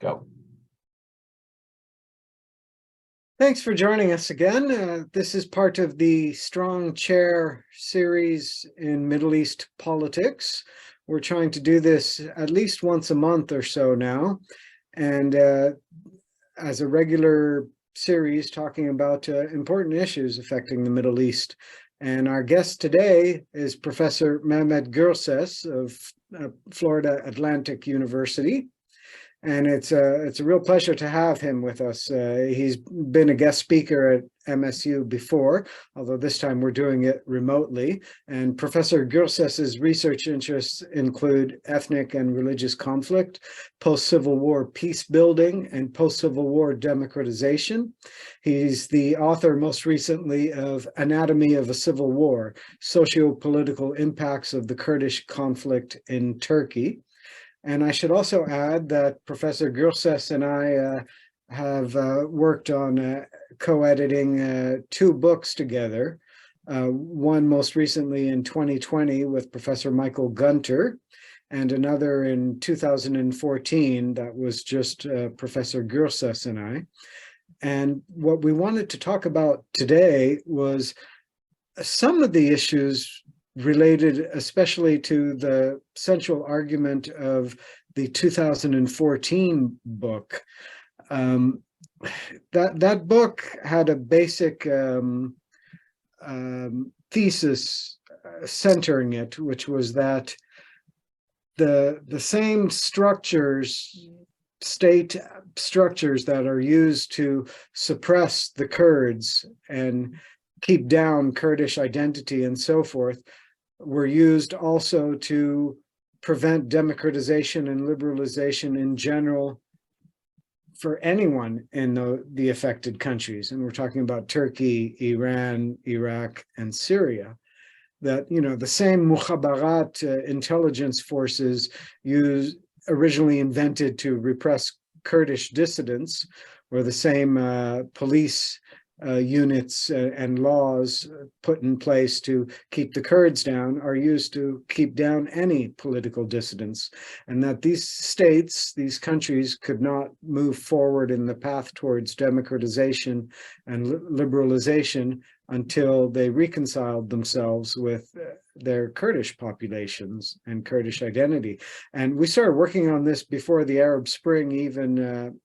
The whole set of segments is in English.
Go. Thanks for joining us again. This is part of the Strong Chair series in Middle East politics. We're trying to do this at least once a month or so now, and as a regular series talking about important issues affecting the Middle East. And our guest today is Professor Mehmet Gurses of Florida Atlantic University. And it's a real pleasure to have him with us. He's been a guest speaker at MSU before, although this time we're doing it remotely. And Professor Gurses's research interests include ethnic and religious conflict, post-Civil War peace building, and post-Civil War democratization. He's the author most recently of Anatomy of a Civil War, Sociopolitical Impacts of the Kurdish Conflict in Turkey. And I should also add that Professor Gurses and I have worked on co-editing two books together, one most recently in 2020 with Professor Michael Gunter, and another in 2014 that was just Professor Gurses and I. And what we wanted to talk about today was some of the issues related especially to the central argument of the 2014 book. That book had a basic thesis centering it, which was that the same structures, state structures that are used to suppress the Kurds and keep down Kurdish identity and so forth, were used also to prevent democratization and liberalization in general for anyone in the affected countries. And we're talking about Turkey, Iran, Iraq, and Syria. That, you know, the same mukhabarat intelligence forces originally invented to repress Kurdish dissidents, or the same police units and laws put in place to keep the Kurds down are used to keep down any political dissidents, and that these states, these countries, could not move forward in the path towards democratization and liberalization until they reconciled themselves with their Kurdish populations and Kurdish identity. And we started working on this before the Arab Spring even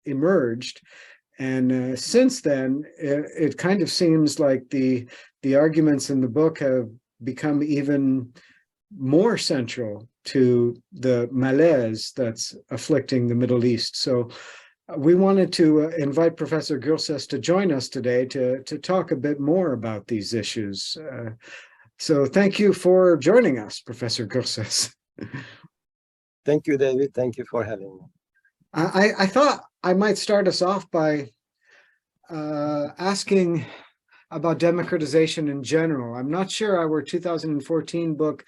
emerged. And since then, it kind of seems like the arguments in the book have become even more central to the malaise that's afflicting the Middle East. So we wanted to invite Professor Gurses to join us today to talk a bit more about these issues. So thank you for joining us, Professor Gurses. Thank you, David. Thank you for having me. I thought I might start us off by asking about democratization in general. I'm not sure our 2014 book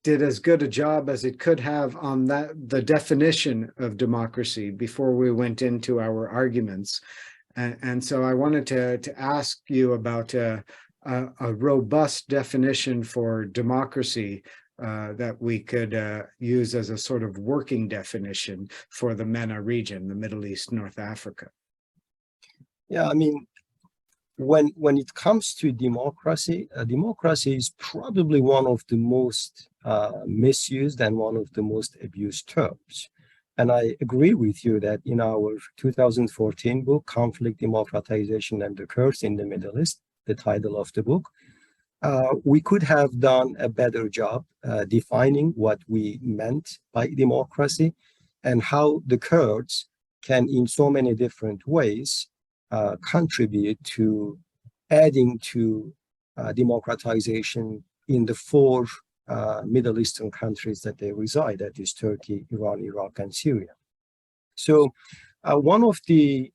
did as good a job as it could have on the definition of democracy before we went into our arguments. And so I wanted to ask you about a robust definition for democracy that we could use as a sort of working definition for the MENA region, the Middle East, North Africa. Yeah, I mean, when it comes to democracy, democracy is probably one of the most misused and one of the most abused terms. And I agree with you that in our 2014 book, Conflict, Democratization, and the Kurds in the Middle East, the title of the book, we could have done a better job defining what we meant by democracy and how the Kurds can, in so many different ways, contribute to adding to democratization in the four Middle Eastern countries that they reside, that is Turkey, Iran, Iraq, and Syria. So one of the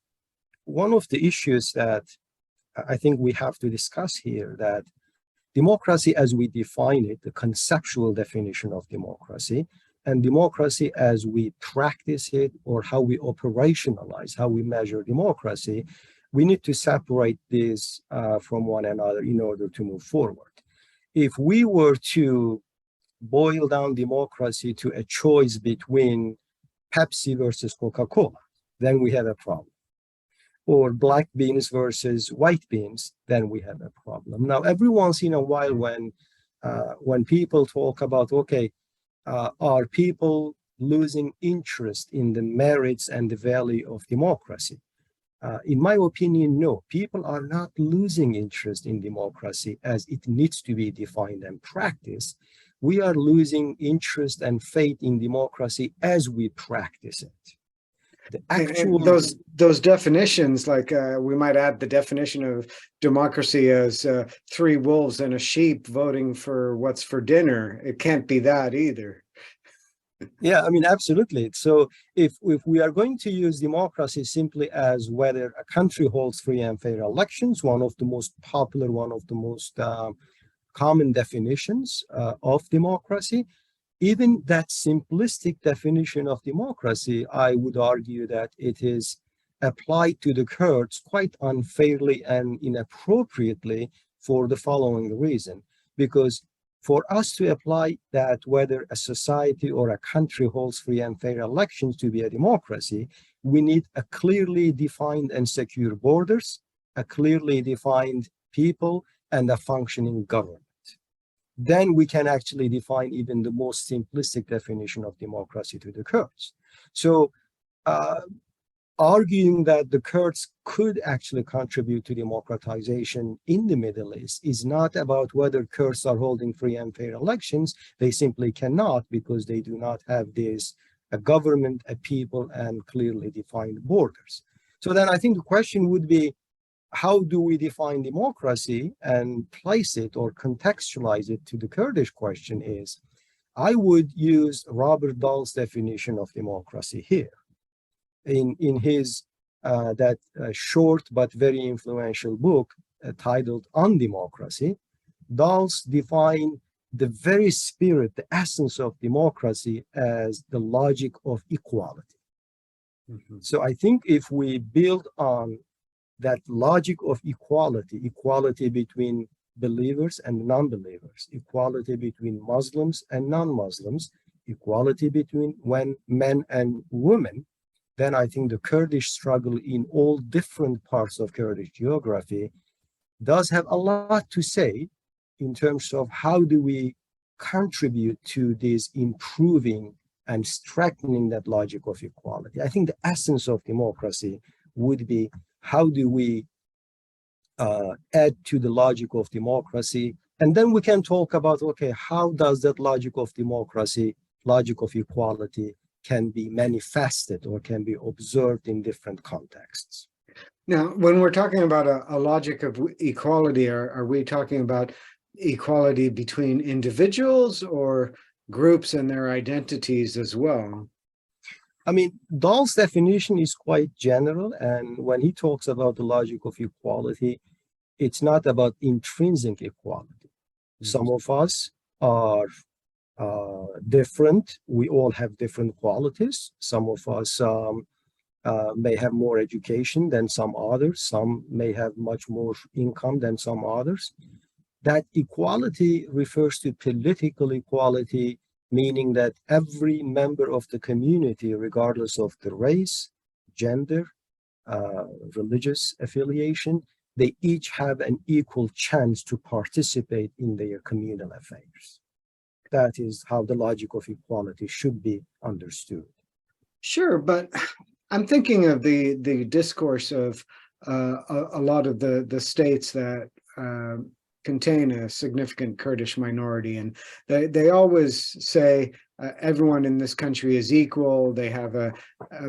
issues that I think we have to discuss here, that democracy as we define it, the conceptual definition of democracy, and democracy as we practice it, or how we operationalize, how we measure democracy, we need to separate this from one another in order to move forward. If we were to boil down democracy to a choice between Pepsi versus Coca-Cola, then we have a problem. Or black beans versus white beans, then we have a problem. Now, every once in a while, when people talk about, okay, are people losing interest in the merits and the value of democracy? In my opinion, no. People are not losing interest in democracy as it needs to be defined and practiced. We are losing interest and faith in democracy as we practice it. The actual those definitions, like we might add the definition of democracy as three wolves and a sheep voting for what's for dinner. It can't be that either. Yeah, I mean, absolutely. So if we are going to use democracy simply as whether a country holds free and fair elections, one of the most popular, one of the most common definitions of democracy, even that simplistic definition of democracy, I would argue that it is applied to the Kurds quite unfairly and inappropriately for the following reason. Because for us to apply that whether a society or a country holds free and fair elections to be a democracy, we need a clearly defined and secure borders, a clearly defined people, and a functioning government. Then we can actually define even the most simplistic definition of democracy to the Kurds. So arguing that the Kurds could actually contribute to democratization in the Middle East is not about whether Kurds are holding free and fair elections. They simply cannot, because they do not have this a government, a people, and clearly defined borders. So then I think the question would be, how do we define democracy and place it or contextualize it to the Kurdish question is, I would use Robert Dahl's definition of democracy here. In his short but very influential book titled On Democracy, Dahl's define the very spirit, the essence of democracy as the logic of equality. Mm-hmm. So I think if we build on that logic of equality, equality between believers and non-believers, equality between Muslims and non-Muslims, equality between men and women, then I think the Kurdish struggle in all different parts of Kurdish geography does have a lot to say in terms of how do we contribute to this improving and strengthening that logic of equality. I think the essence of democracy would be, how do we add to the logic of democracy? And then we can talk about, okay, how does that logic of democracy, logic of equality, can be manifested or can be observed in different contexts? Now, when we're talking about a logic of equality, are we talking about equality between individuals or groups and their identities as well? I mean, Dahl's definition is quite general, and when he talks about the logic of equality, it's not about intrinsic equality. Mm-hmm. Some of us are different. We all have different qualities. Some of us may have more education than some others. Some may have much more income than some others. That equality refers to political equality, meaning that every member of the community, regardless of the race, gender, religious affiliation, they each have an equal chance to participate in their communal affairs. That is how the logic of equality should be understood. Sure, but I'm thinking of the discourse of a lot of the states that contain a significant Kurdish minority, and they always say everyone in this country is equal. They have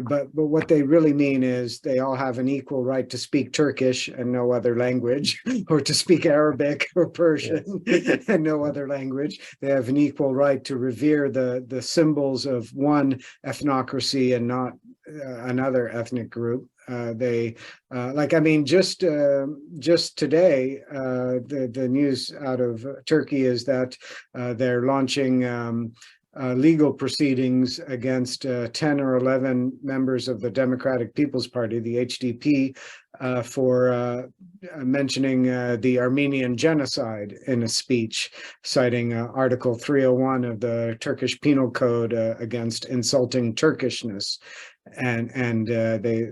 but what they really mean is they all have an equal right to speak Turkish and no other language, or to speak Arabic or Persian. Yes. And no other language. They have an equal right to revere the symbols of one ethnocracy and not another ethnic group. Just today, the news out of Turkey is that they're launching legal proceedings against 10 or 11 members of the Democratic People's Party, the HDP, for mentioning the Armenian genocide in a speech, citing Article 301 of the Turkish Penal Code against insulting Turkishness. And they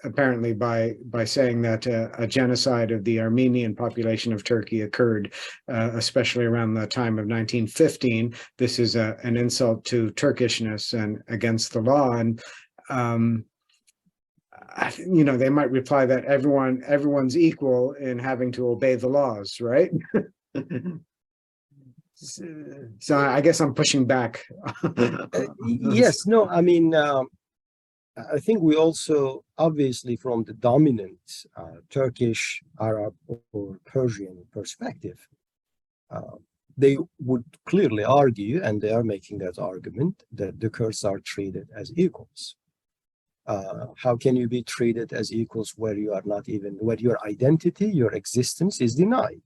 apparently by saying that a genocide of the Armenian population of Turkey occurred, especially around the time of 1915, this is an insult to Turkishness and against the law. And they might reply that everyone's equal in having to obey the laws, right? So I guess I'm pushing back. Yes, no, I mean, I think we also, obviously, from the dominant Turkish, Arab, or Persian perspective, they would clearly argue, and they are making that argument, that the Kurds are treated as equals. How can you be treated as equals where you are not even, where your identity, your existence is denied,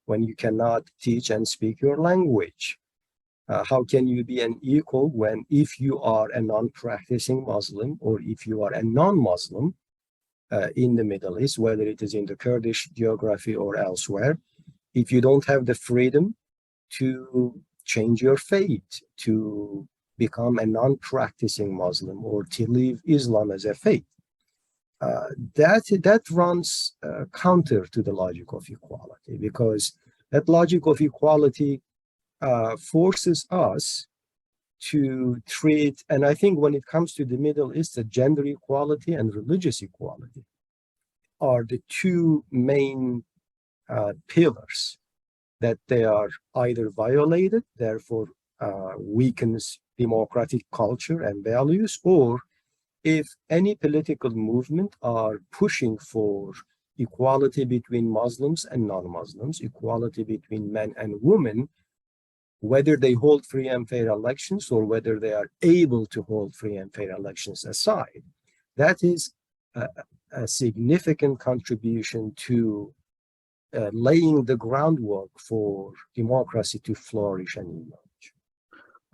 when you cannot teach and speak your language? How can you be an equal when, if you are a non-practicing Muslim, or if you are a non-Muslim in the Middle East, whether it is in the Kurdish geography or elsewhere, if you don't have the freedom to change your faith, to become a non-practicing Muslim, or to leave Islam as a faith, that runs counter to the logic of equality, because that logic of equality forces us to treat, and I think when it comes to the Middle East, the gender equality and religious equality are the two main pillars that they are either violated, therefore weakens democratic culture and values, or if any political movement are pushing for equality between Muslims and non-Muslims, equality between men and women, whether they hold free and fair elections or whether they are able to hold free and fair elections aside, that is a significant contribution to laying the groundwork for democracy to flourish and emerge.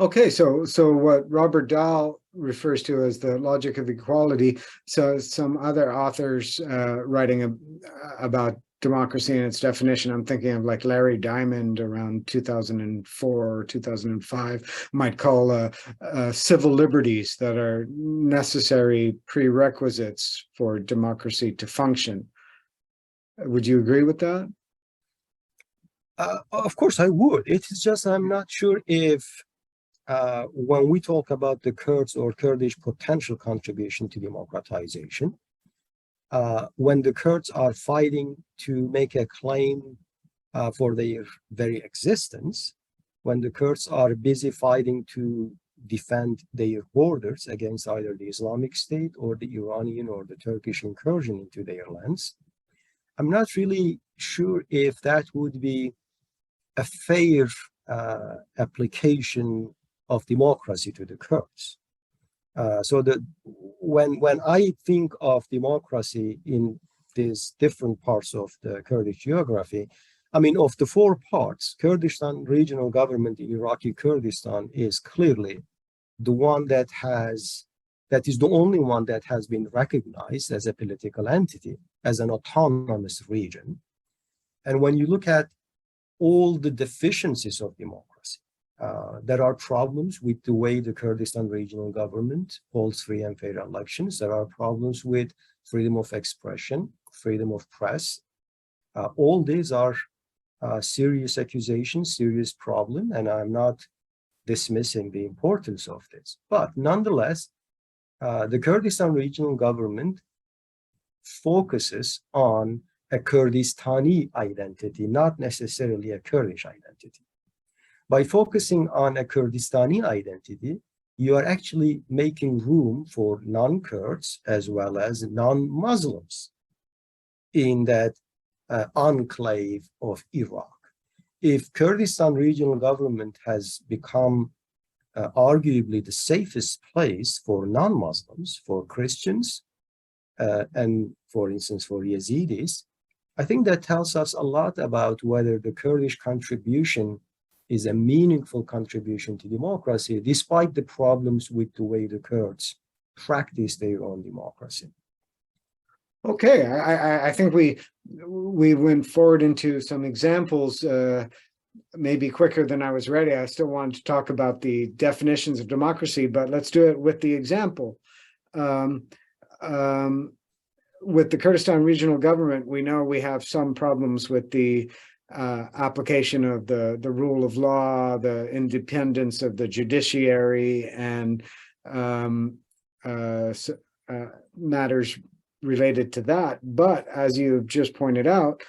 Okay, so what Robert Dahl refers to as the logic of equality, so some other authors writing about democracy and its definition, I'm thinking of like Larry Diamond around 2004 or 2005, might call civil liberties that are necessary prerequisites for democracy to function. Would you agree with that? Of course I would. It is just I'm not sure if when we talk about the Kurds or Kurdish potential contribution to democratization, when the Kurds are fighting to make a claim for their very existence, when the Kurds are busy fighting to defend their borders against either the Islamic State or the Iranian or the Turkish incursion into their lands, I'm not really sure if that would be a fair application of democracy to the Kurds. So that when I think of democracy in these different parts of the Kurdish geography, I mean, of the four parts, Kurdistan regional government in Iraqi Kurdistan is clearly the one that is the only one that has been recognized as a political entity, as an autonomous region. And when you look at all the deficiencies of democracy, there are problems with the way the Kurdistan regional government holds free and fair elections. There are problems with freedom of expression, freedom of press. All these are serious accusations, serious problem, and I'm not dismissing the importance of this. But nonetheless, the Kurdistan regional government focuses on a Kurdistani identity, not necessarily a Kurdish identity. By focusing on a Kurdistani identity, you are actually making room for non-Kurds as well as non-Muslims in that enclave of Iraq. If Kurdistan regional government has become arguably the safest place for non-Muslims, for Christians, and for instance, for Yazidis, I think that tells us a lot about whether the Kurdish contribution is a meaningful contribution to democracy, despite the problems with the way the Kurds practice their own democracy. Okay, I think we went forward into some examples, maybe quicker than I was ready. I still wanted to talk about the definitions of democracy, but let's do it with the example. Um, um, with the Kurdistan regional government, we know we have some problems with the application of the rule of law, the independence of the judiciary, and matters related to that. But as you just pointed out,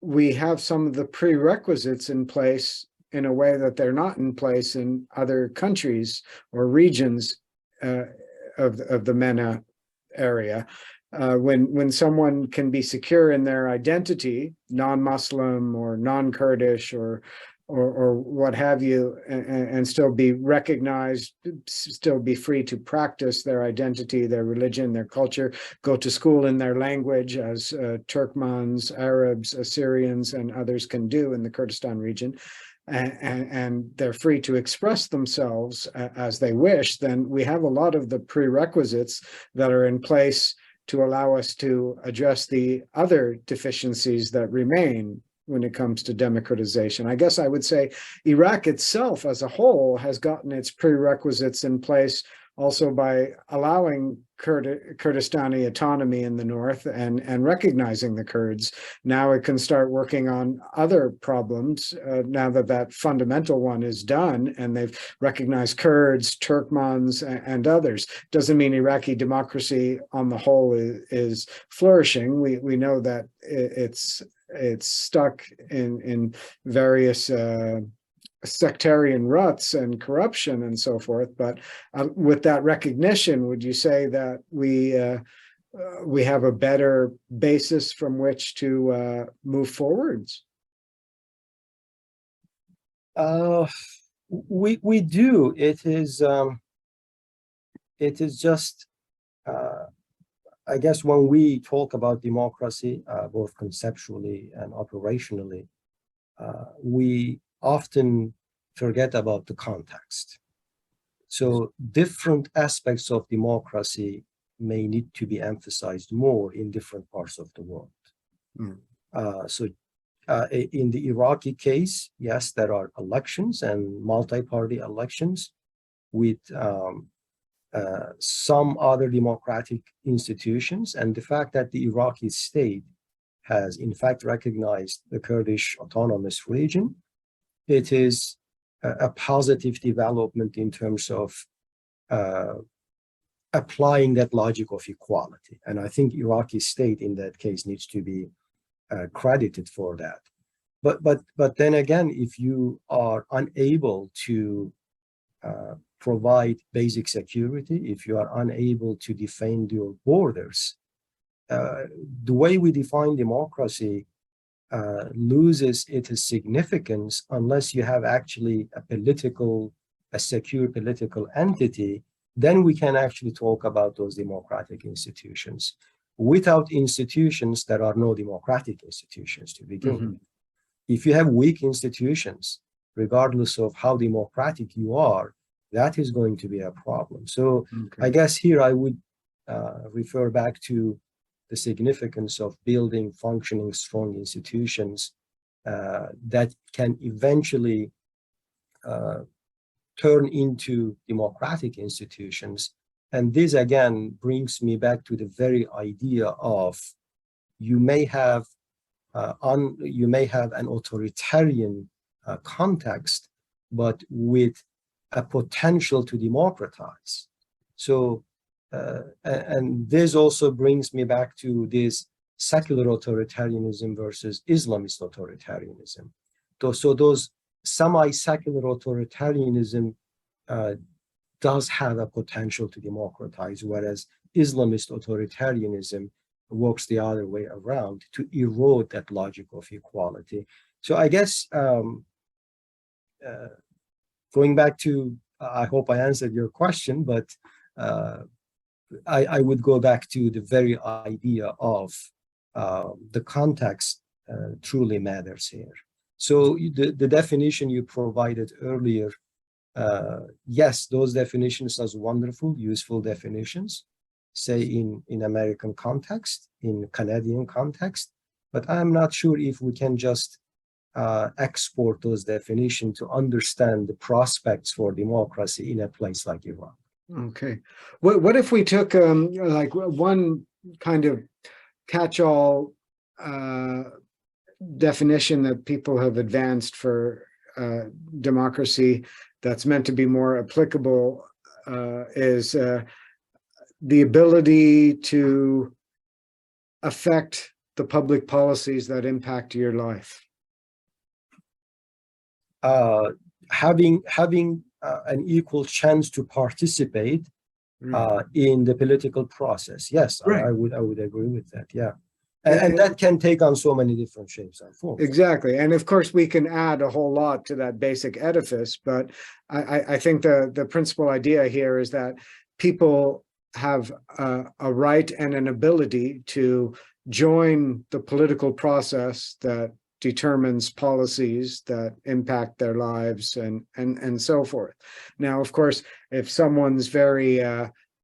we have some of the prerequisites in place in a way that they're not in place in other countries or regions of the MENA area. When someone can be secure in their identity, non-Muslim or non-Kurdish or what have you, and still be recognized, still be free to practice their identity, their religion, their culture, go to school in their language, as Turkmens, Arabs, Assyrians, and others can do in the Kurdistan region, and they're free to express themselves as they wish, then we have a lot of the prerequisites that are in place to allow us to address the other deficiencies that remain when it comes to democratization. I guess I would say Iraq itself as a whole has gotten its prerequisites in place also by allowing Kurdistani autonomy in the north and recognizing the Kurds. Now it can start working on other problems now that that fundamental one is done, and they've recognized Kurds, Turkmens, and others. Doesn't mean Iraqi democracy on the whole is flourishing. We know that it's stuck in various sectarian ruts and corruption and so forth. But with that recognition, would you say that we have a better basis from which to move forwards? We do. It is just I guess when we talk about democracy, both conceptually and operationally, we often forget about the context. So different aspects of democracy may need to be emphasized more in different parts of the world. In the Iraqi case, yes, there are elections and multi-party elections with some other democratic institutions, and the fact that the Iraqi state has in fact recognized the Kurdish autonomous region, it is a positive development in terms of applying that logic of equality. And I think Iraqi state in that case needs to be credited for that. But then again, if you are unable to provide basic security, if you are unable to defend your borders, the way we define democracy loses its significance unless you have actually a secure political entity. Then we can actually talk about those democratic institutions. Without institutions, there are no democratic institutions to begin with. If you have weak institutions, regardless of how democratic you are, that is going to be a problem. So I guess here I would refer back to the significance of building functioning, strong institutions that can eventually turn into democratic institutions. And this again brings me back to the very idea of you may have an authoritarian context, but with a potential to democratize. So and this also brings me back to this secular authoritarianism versus Islamist authoritarianism. So those semi-secular authoritarianism does have a potential to democratize, whereas Islamist authoritarianism works the other way around to erode that logic of equality. So I guess going back to, I hope I answered your question, but I would go back to the very idea of the context truly matters here. So the definition you provided earlier, yes, those definitions are wonderful, useful definitions. say in American context, in Canadian context, but I'm not sure if we can just export those definitions to understand the prospects for democracy in a place like Iran. Okay. What if we took like one kind of catch-all definition that people have advanced for democracy that's meant to be more applicable is the ability to affect the public policies that impact your life? Having an equal chance to participate in the political process. Yes, right. I would agree with that. Yeah. And that can take on so many different shapes and forms. Exactly. And of course, we can add a whole lot to that basic edifice, but I think the principal idea here is that people have a right and an ability to join the political process that determines policies that impact their lives and so forth. Now, of course, if someone's very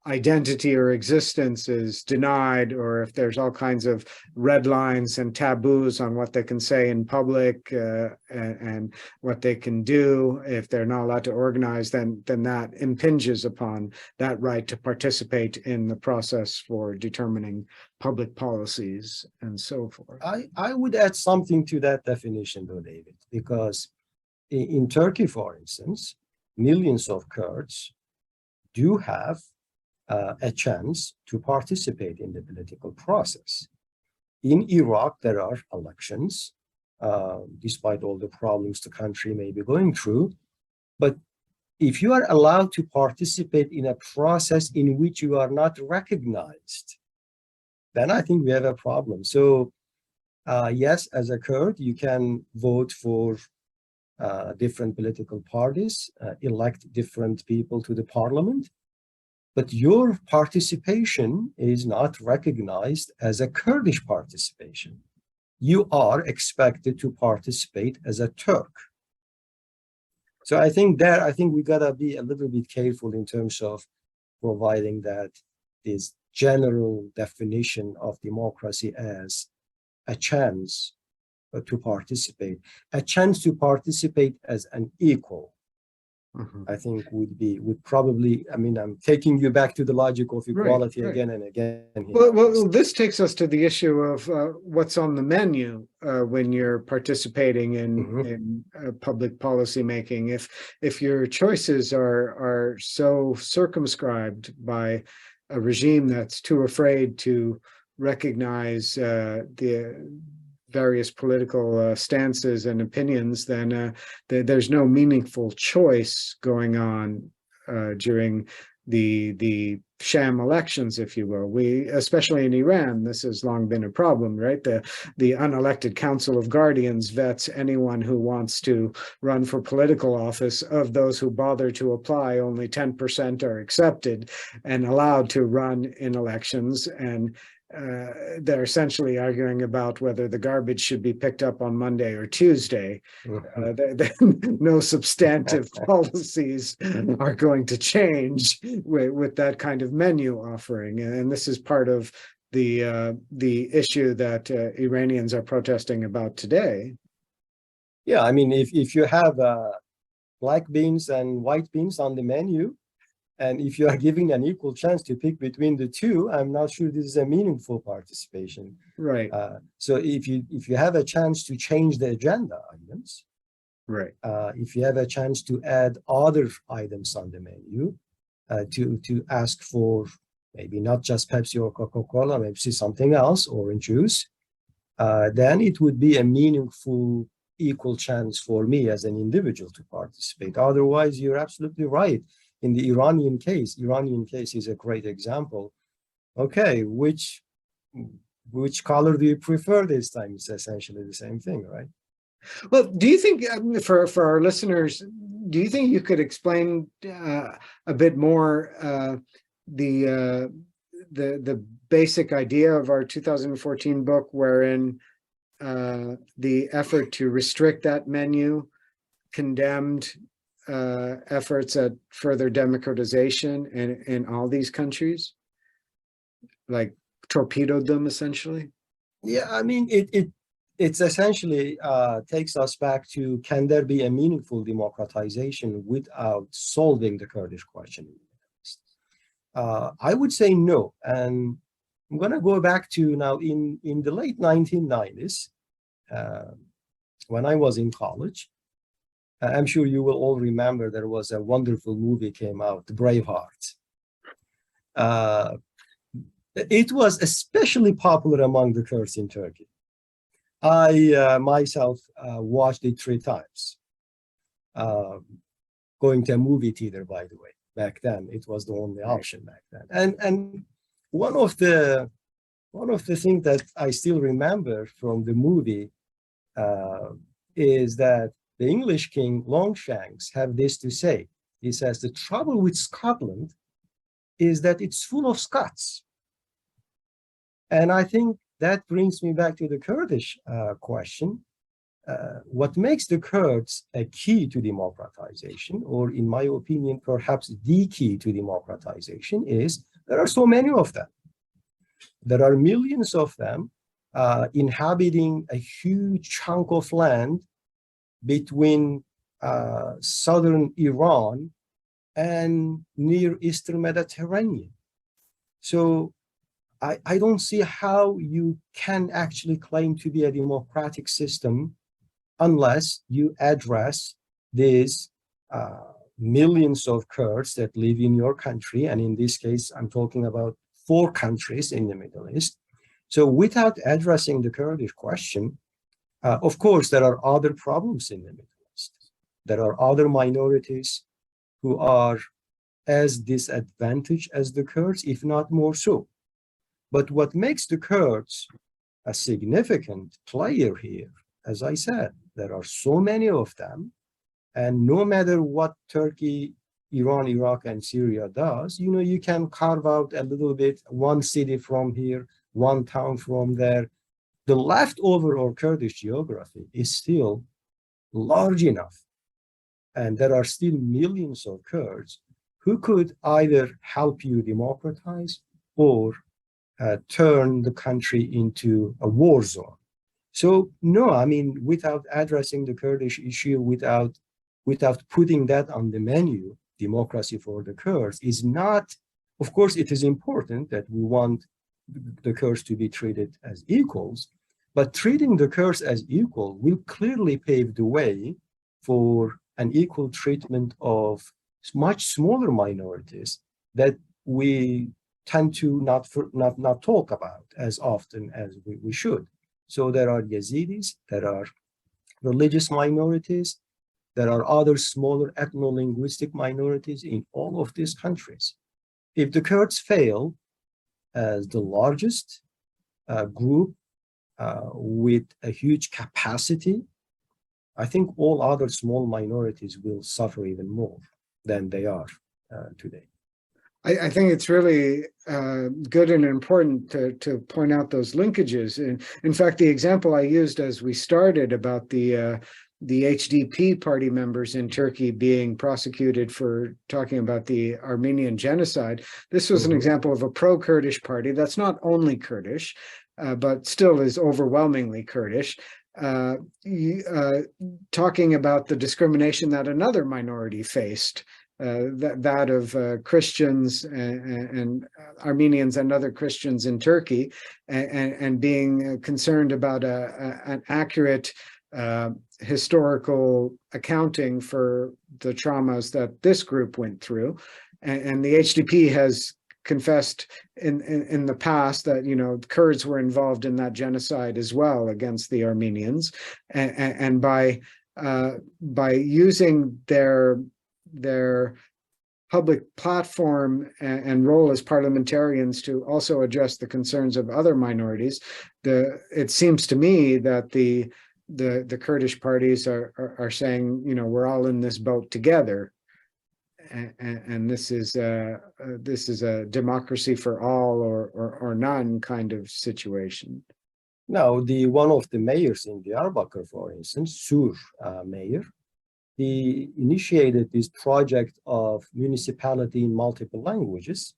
identity or existence is denied, or if there's all kinds of red lines and taboos on what they can say in public and what they can do, if they're not allowed to organize, then that impinges upon that right to participate in the process for determining public policies and so forth. I would add something to that definition though, David, because in Turkey, for instance, millions of Kurds do have a chance to participate in the political process. In Iraq, there are elections, despite all the problems the country may be going through. But if you are allowed to participate in a process in which you are not recognized, then I think we have a problem. So yes, as a Kurd, you can vote for different political parties, elect different people to the parliament, but your participation is not recognized as a Kurdish participation. You are expected to participate as a Turk. So I think we gotta be a little bit careful in terms of providing that this general definition of democracy as a chance to participate as an equal. I think would probably, I mean, I'm taking you back to the logic of equality again and again. Well, this takes us to the issue of what's on the menu when you're participating in public policy making. If your choices are so circumscribed by a regime that's too afraid to recognize the various political stances and opinions, then there's no meaningful choice going on during the sham elections, if you will. Especially in Iran, this has long been a problem, right? The unelected Council of Guardians vets anyone who wants to run for political office. Of those who bother to apply, only 10% are accepted and allowed to run in elections. And they're essentially arguing about whether the garbage should be picked up on Monday or Tuesday. No substantive policies are going to change with that kind of menu offering. And this is part of the issue that Iranians are protesting about today. Yeah, I mean, if you have black beans and white beans on the menu, and if you are giving an equal chance to pick between the two, I'm not sure this is a meaningful participation. Right. So if you have a chance to change the agenda items, right. If you have a chance to add other items on the menu, to ask for maybe not just Pepsi or Coca-Cola, maybe something else, orange juice, then it would be a meaningful, equal chance for me as an individual to participate. Otherwise, you're absolutely right. In the Iranian case is a great example. Okay, which color do you prefer this time? It's essentially the same thing, right? Well, do you think, for our listeners, do you think you could explain a bit more the basic idea of our 2014 book, wherein the effort to restrict that menu condemned efforts at further democratization in all these countries? like torpedoed them essentially? Yeah, I mean, it's essentially takes us back to, can there be a meaningful democratization without solving the Kurdish question? I would say no. And I'm going to go back to now in the late 1990s, when I was in college. I'm sure you will all remember there was a wonderful movie came out, Braveheart. It was especially popular among the Kurds in Turkey. I myself watched it 3 times. Going to a movie theater, by the way. Back then, it was the only option back then. And one of the things that I still remember from the movie is that the English king Longshanks have this to say. He says, the trouble with Scotland is that it's full of Scots. And I think that brings me back to the Kurdish question. What makes the Kurds a key to democratization, or in my opinion, perhaps the key to democratization, is there are so many of them. There are millions of them inhabiting a huge chunk of land between southern Iran and near Eastern Mediterranean. So I don't see how you can actually claim to be a democratic system unless you address these millions of Kurds that live in your country. And in this case, I'm talking about 4 countries in the Middle East. So without addressing the Kurdish question, of course, there are other problems in the Middle East. There are other minorities who are as disadvantaged as the Kurds, if not more so. But what makes the Kurds a significant player here, as I said, there are so many of them, and no matter what Turkey, Iran, Iraq, and Syria does, you can carve out a little bit, one city from here, one town from there. The leftover or Kurdish geography is still large enough, and there are still millions of Kurds who could either help you democratize or turn the country into a war zone. So no, I mean, without addressing the Kurdish issue, without putting that on the menu, democracy for the Kurds is not, of course, it is important that we want the Kurds to be treated as equals, but treating the Kurds as equal will clearly pave the way for an equal treatment of much smaller minorities that we tend to not talk about as often as we should. So there are Yazidis, there are religious minorities, there are other smaller ethno-linguistic minorities in all of these countries. If the Kurds fail as the largest group with a huge capacity, I think all other small minorities will suffer even more than they are today. I think it's really good and important to point out those linkages. And in fact, the example I used as we started about the HDP party members in Turkey being prosecuted for talking about the Armenian genocide, this was an example of a pro-Kurdish party that's not only Kurdish, but still is overwhelmingly Kurdish, talking about the discrimination that another minority faced, that of Christians and Armenians and other Christians in Turkey, and being concerned about an accurate historical accounting for the traumas that this group went through. And the HDP has confessed in the past that Kurds were involved in that genocide as well against the Armenians, and by using their public platform and role as parliamentarians to also address the concerns of other minorities, it seems to me that the Kurdish parties are saying, we're all in this boat together, and this is a democracy for all or none kind of situation. Now, one of the mayors in Diyarbakir, for instance, Sur mayor, he initiated this project of municipality in multiple languages.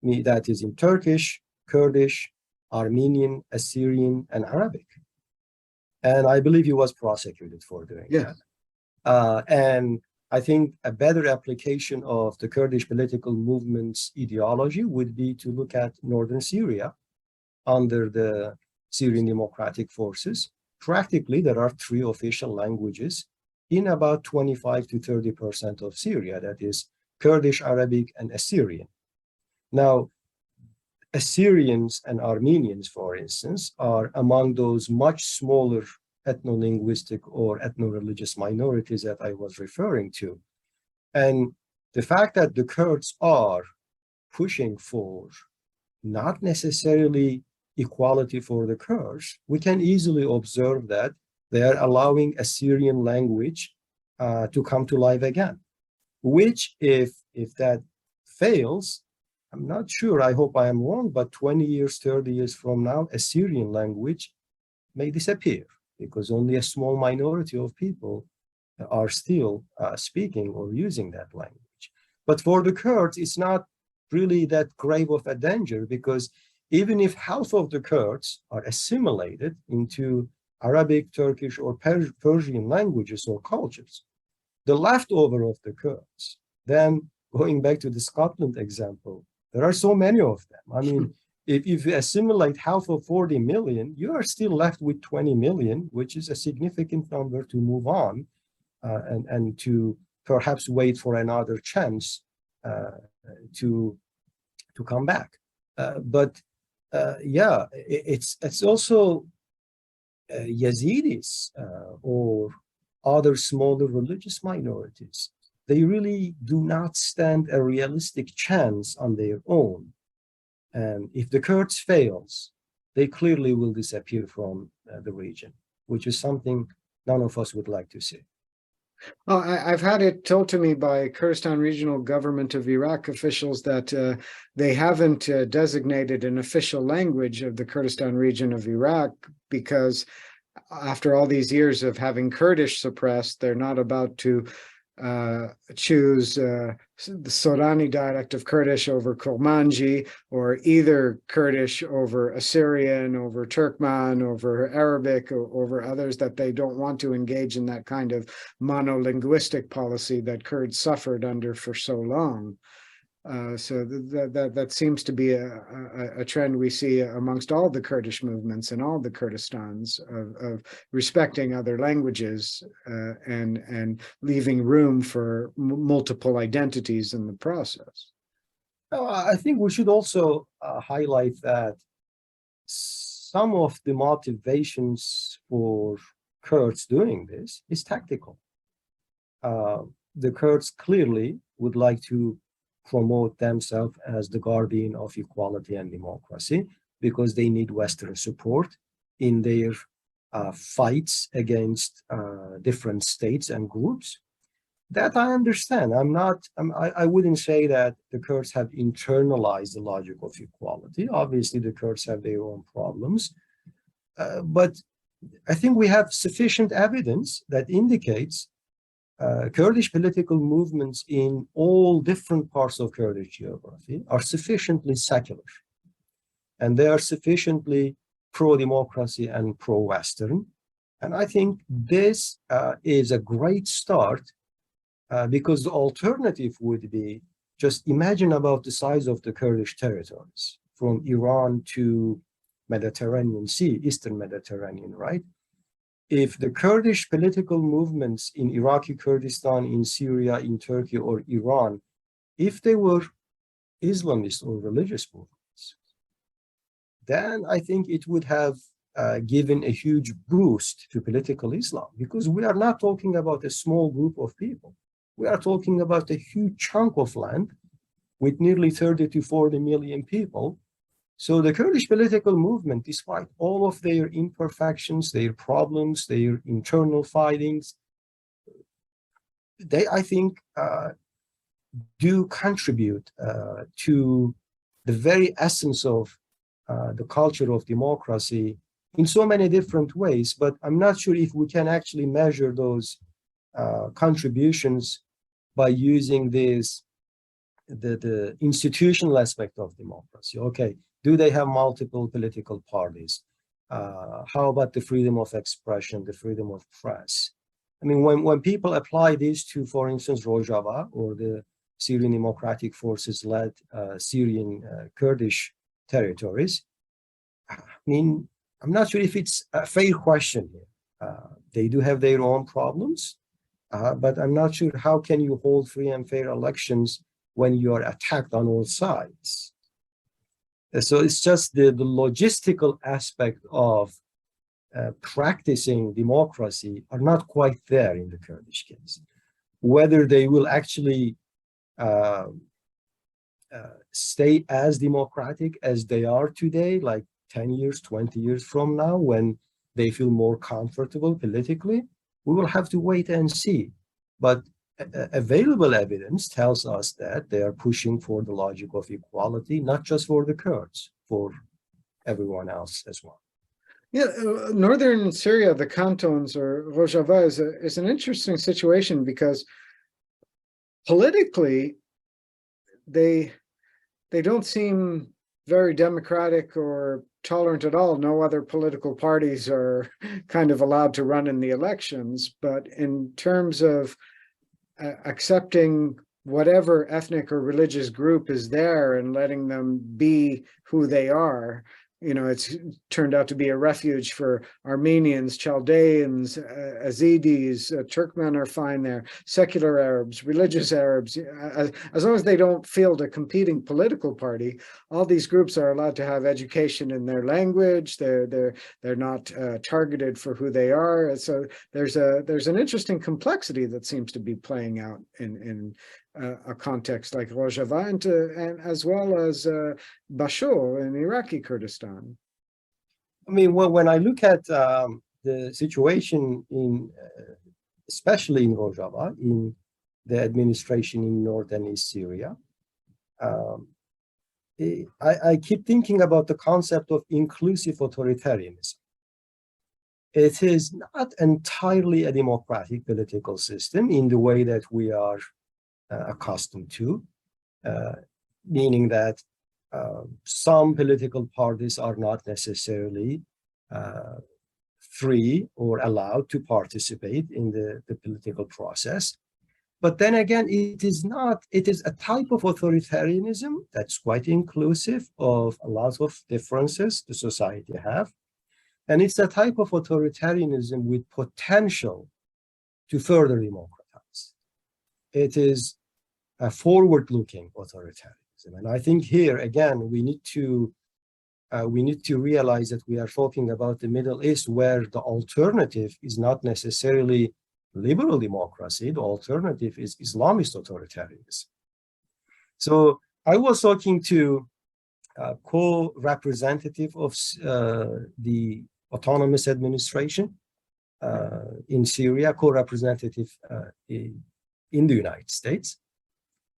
That is in Turkish, Kurdish, Armenian, Assyrian, and Arabic. And I believe he was prosecuted for doing that. And I think a better application of the Kurdish political movement's ideology would be to look at northern Syria under the Syrian Democratic Forces. Practically, there are 3 official languages in about 25 to 30% of Syria, that is Kurdish, Arabic, and Assyrian. Now, Assyrians and Armenians, for instance, are among those much smaller ethno-linguistic or ethno-religious minorities that I was referring to. And the fact that the Kurds are pushing for not necessarily equality for the Kurds, we can easily observe that they are allowing Assyrian language to come to life again, which if that fails, I'm not sure, I hope I am wrong, but 20 years, 30 years from now, Assyrian language may disappear because only a small minority of people are still speaking or using that language. But for the Kurds, it's not really that grave of a danger, because even if half of the Kurds are assimilated into Arabic, Turkish, or Persian languages or cultures, the leftover of the Kurds, then going back to the Scotland example, there are so many of them. I mean, if you assimilate half of 40 million, you are still left with 20 million, which is a significant number to move on and to perhaps wait for another chance to come back. Yeah, it's also Yazidis or other smaller religious minorities. They really do not stand a realistic chance on their own. And if the Kurds fails, they clearly will disappear from the region, which is something none of us would like to see. Well, I've had it told to me by Kurdistan Regional Government of Iraq officials that they haven't designated an official language of the Kurdistan region of Iraq because after all these years of having Kurdish suppressed, they're not about to choose the Sorani dialect of Kurdish over Kurmanji, or either Kurdish over Assyrian, over Turkmen, over Arabic, or over others, that they don't want to engage in that kind of monolinguistic policy that Kurds suffered under for so long. So that seems to be a trend we see amongst all the Kurdish movements and all the Kurdistans of respecting other languages and leaving room for multiple identities in the process. I think we should also highlight that some of the motivations for Kurds doing this is tactical. The Kurds clearly would like to promote themselves as the guardian of equality and democracy because they need Western support in their fights against different states and groups. That I understand. I wouldn't say that the Kurds have internalized the logic of equality. Obviously, the Kurds have their own problems. But I think we have sufficient evidence that indicates Kurdish political movements in all different parts of Kurdish geography are sufficiently secular, and they are sufficiently pro-democracy and pro-Western. And I think this is a great start because the alternative would be, just imagine about the size of the Kurdish territories from Iran to Mediterranean Sea, Eastern Mediterranean, right? If the Kurdish political movements in Iraqi Kurdistan, in Syria, in Turkey, or Iran, if they were Islamist or religious movements, then I think it would have given a huge boost to political Islam, because we are not talking about a small group of people. We are talking about a huge chunk of land with nearly 30 to 40 million people. So the Kurdish political movement, despite all of their imperfections, their problems, their internal fightings, they, I think, do contribute to the very essence of the culture of democracy in so many different ways. But I'm not sure if we can actually measure those contributions by using these the institutional aspect of democracy. Okay, do they have multiple political parties? How about the freedom of expression, the freedom of press? I mean, when people apply these to, for instance, Rojava or the Syrian Democratic Forces-led Syrian Kurdish territories, I mean, I'm not sure if it's a fair question here. They do have their own problems, but I'm not sure how can you hold free and fair elections when you are attacked on all sides. So it's just the logistical aspect of practicing democracy are not quite there in the Kurdish case. Whether they will actually stay as democratic as they are today, like 10 years, 20 years from now, when they feel more comfortable politically, we will have to wait and see. But available evidence tells us that they are pushing for the logic of equality, not just for the Kurds, for everyone else as well. Yeah, northern Syria, the cantons or Rojava is an interesting situation because politically they don't seem very democratic or tolerant at all. No other political parties are kind of allowed to run in the elections, but in terms of accepting whatever ethnic or religious group is there and letting them be who they are, you know, it's turned out to be a refuge for Armenians, Chaldeans, Yazidis, Turkmen are fine there, secular Arabs, religious Arabs. As long as they don't field a competing political party, all these groups are allowed to have education in their language. They're not targeted for who they are. So there's an interesting complexity that seems to be playing out in a context like Rojava and as well as Bashur in Iraqi Kurdistan. I mean, well, when I look at the situation in, especially in Rojava, in the administration in northern East Syria, I keep thinking about the concept of inclusive authoritarianism. It is not entirely a democratic political system in the way that we are accustomed to, meaning that some political parties are not necessarily free or allowed to participate in the political process. But then again, it is a type of authoritarianism that's quite inclusive of a lot of differences the society have. And it's a type of authoritarianism with potential to further democratize. It is a forward-looking authoritarianism. And I think here, again, we need to realize that we are talking about the Middle East, where the alternative is not necessarily liberal democracy. The alternative is Islamist authoritarianism. So I was talking to a co-representative of the autonomous administration in Syria, co-representative in the United States,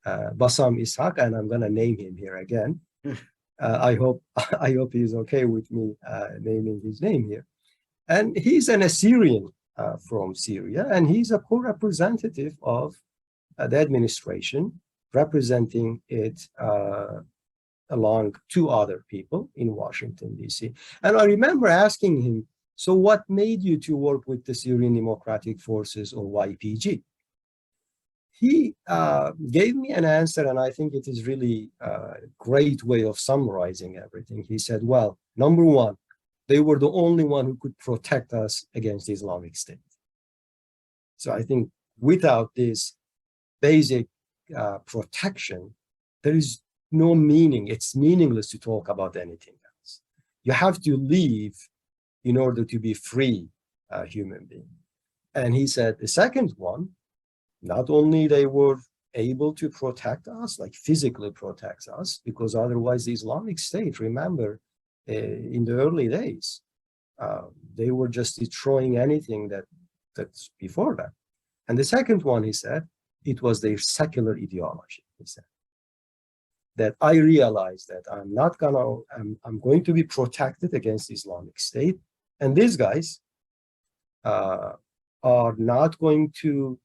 Bassam Ishaq, and I'm going to name him here again. I hope he's okay with me naming his name here. And he's an Assyrian from Syria, and he's a co-representative of the administration, representing it along two other people in Washington, D.C. And I remember asking him, so what made you to work with the Syrian Democratic Forces, or YPG? He gave me an answer, and I think it is really a great way of summarizing everything. He said, well, number one, they were the only one who could protect us against the Islamic State. So I think without this basic protection, there is no meaning. It's meaningless to talk about anything else. You have to leave in order to be free human being. And he said the second one, not only they were able to protect us, like physically protect us, because otherwise the Islamic State, remember, in the early days, they were just destroying anything that's before that. And the second one, he said, it was their secular ideology, he said. That I realized that I'm going to be protected against the Islamic State. And these guys are not going to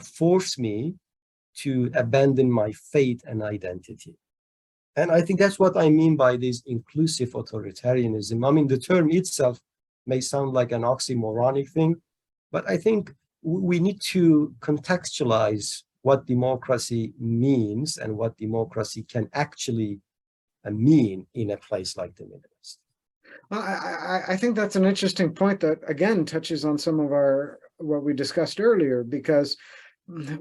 force me to abandon my faith and identity. And I think that's what I mean by this inclusive authoritarianism. I mean, the term itself may sound like an oxymoronic thing, but I think we need to contextualize what democracy means and what democracy can actually mean in a place like the Middle East. I think that's an interesting point that, again, touches on some of what we discussed earlier, because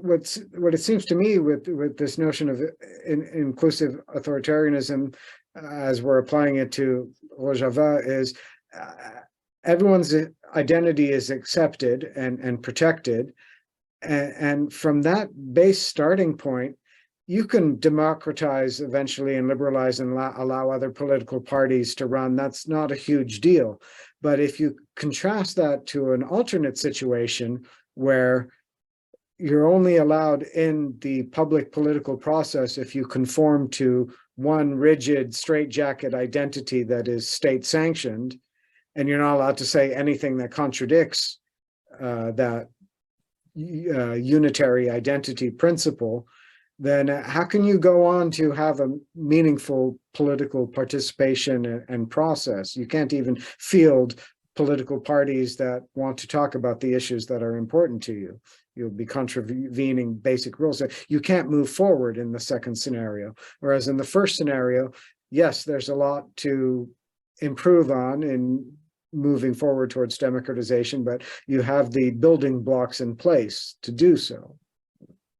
what it seems to me with this notion of inclusive authoritarianism, as we're applying it to Rojava, is everyone's identity is accepted and protected, and from that base starting point, you can democratize eventually and liberalize and allow other political parties to run. That's not a huge deal. But if you contrast that to an alternate situation where you're only allowed in the public political process if you conform to one rigid straitjacket identity that is state sanctioned, and you're not allowed to say anything that contradicts that unitary identity principle, then how can you go on to have a meaningful political participation and process? You can't even field political parties that want to talk about the issues that are important to you. You'll be contravening basic rules. You can't move forward in the second scenario. Whereas in the first scenario, yes, there's a lot to improve on in moving forward towards democratization, but you have the building blocks in place to do so.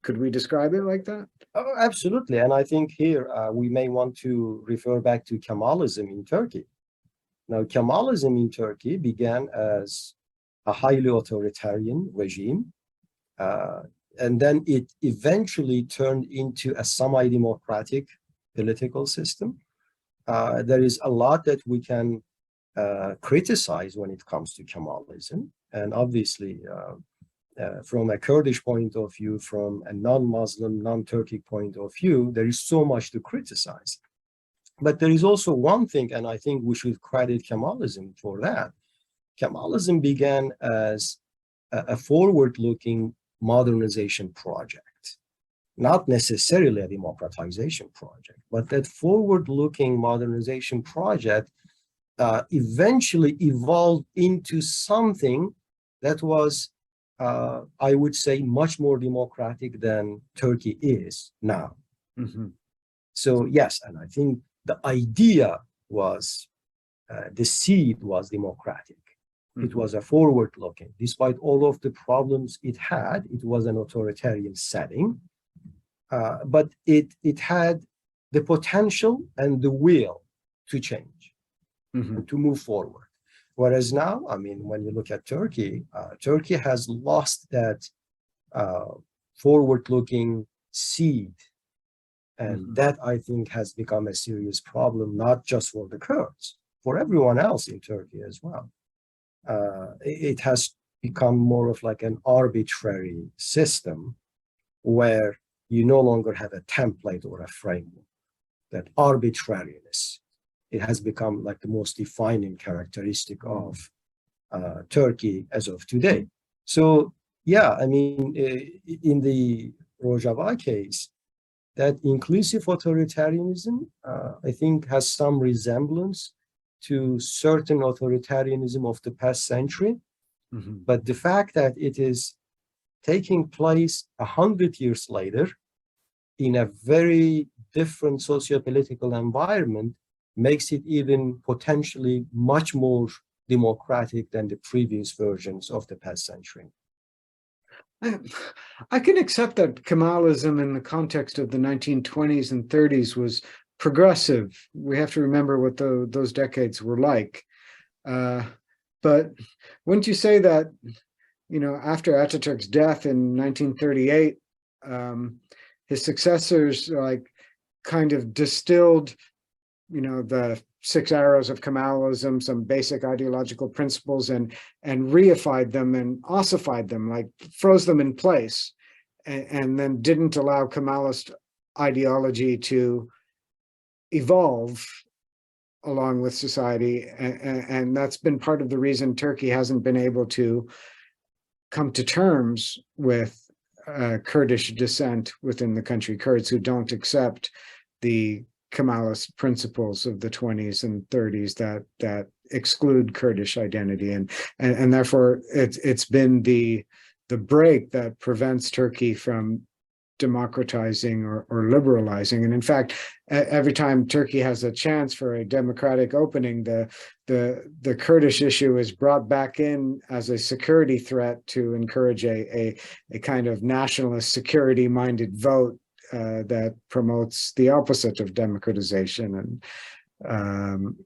Could we describe it like that? Oh, absolutely. And I think here we may want to refer back to Kemalism in Turkey. Now, Kemalism in Turkey began as a highly authoritarian regime, and then it eventually turned into a semi-democratic political system. There is a lot that we can criticize when it comes to Kemalism, and obviously from a Kurdish point of view, from a non-Muslim, non-Turkic point of view, there is so much to criticize. But there is also one thing, and I think we should credit Kemalism for that. Kemalism began as a forward-looking modernization project, not necessarily a democratization project, but that forward-looking modernization project eventually evolved into something that was, I would say, much more democratic than Turkey is now. Mm-hmm. So yes, and I think the idea was, the seed was democratic. Mm-hmm. It was a forward-looking. Despite all of the problems it had, it was an authoritarian setting, but it had the potential and the will to change, mm-hmm, and to move forward. Whereas now, I mean, when you look at Turkey, Turkey has lost that forward-looking seed. And mm-hmm, that, I think, has become a serious problem, not just for the Kurds, for everyone else in Turkey as well. It has become more of like an arbitrary system where you no longer have a template or a framework. That arbitrariness, it has become like the most defining characteristic of Turkey as of today. So, yeah, I mean, in the Rojava case, that inclusive authoritarianism, I think, has some resemblance to certain authoritarianism of the past century. Mm-hmm. But the fact that it is taking place 100 years later in a very different socio-political environment makes it even potentially much more democratic than the previous versions of the past century. I can accept that Kemalism in the context of the 1920s and 30s was progressive. We have to remember what those decades were like. But wouldn't you say that, you know, after Ataturk's death in 1938, his successors like kind of distilled, you know, the 6 arrows of Kemalism, some basic ideological principles, and reified them and ossified them, like froze them in place, and then didn't allow Kemalist ideology to evolve along with society. And that's been part of the reason Turkey hasn't been able to come to terms with Kurdish descent within the country, Kurds who don't accept the Kemalist principles of the 20s and 30s that exclude Kurdish identity, and therefore it's been the break that prevents Turkey from democratizing or liberalizing. And in fact, every time Turkey has a chance for a democratic opening, the Kurdish issue is brought back in as a security threat to encourage a kind of nationalist, security-minded vote that promotes the opposite of democratization and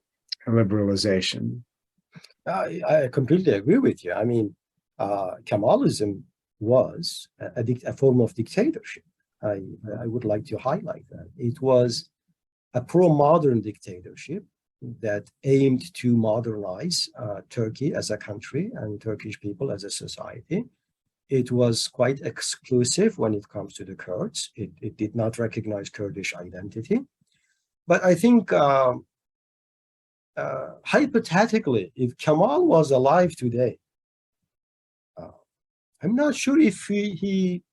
liberalization. I completely agree with you. I mean, Kemalism was a form of dictatorship. I would like to highlight that. It was a pro-modern dictatorship that aimed to modernize Turkey as a country and Turkish people as a society. It was quite exclusive when it comes to the Kurds. It did not recognize Kurdish identity. But I think hypothetically, if Kemal was alive today, I'm not sure if he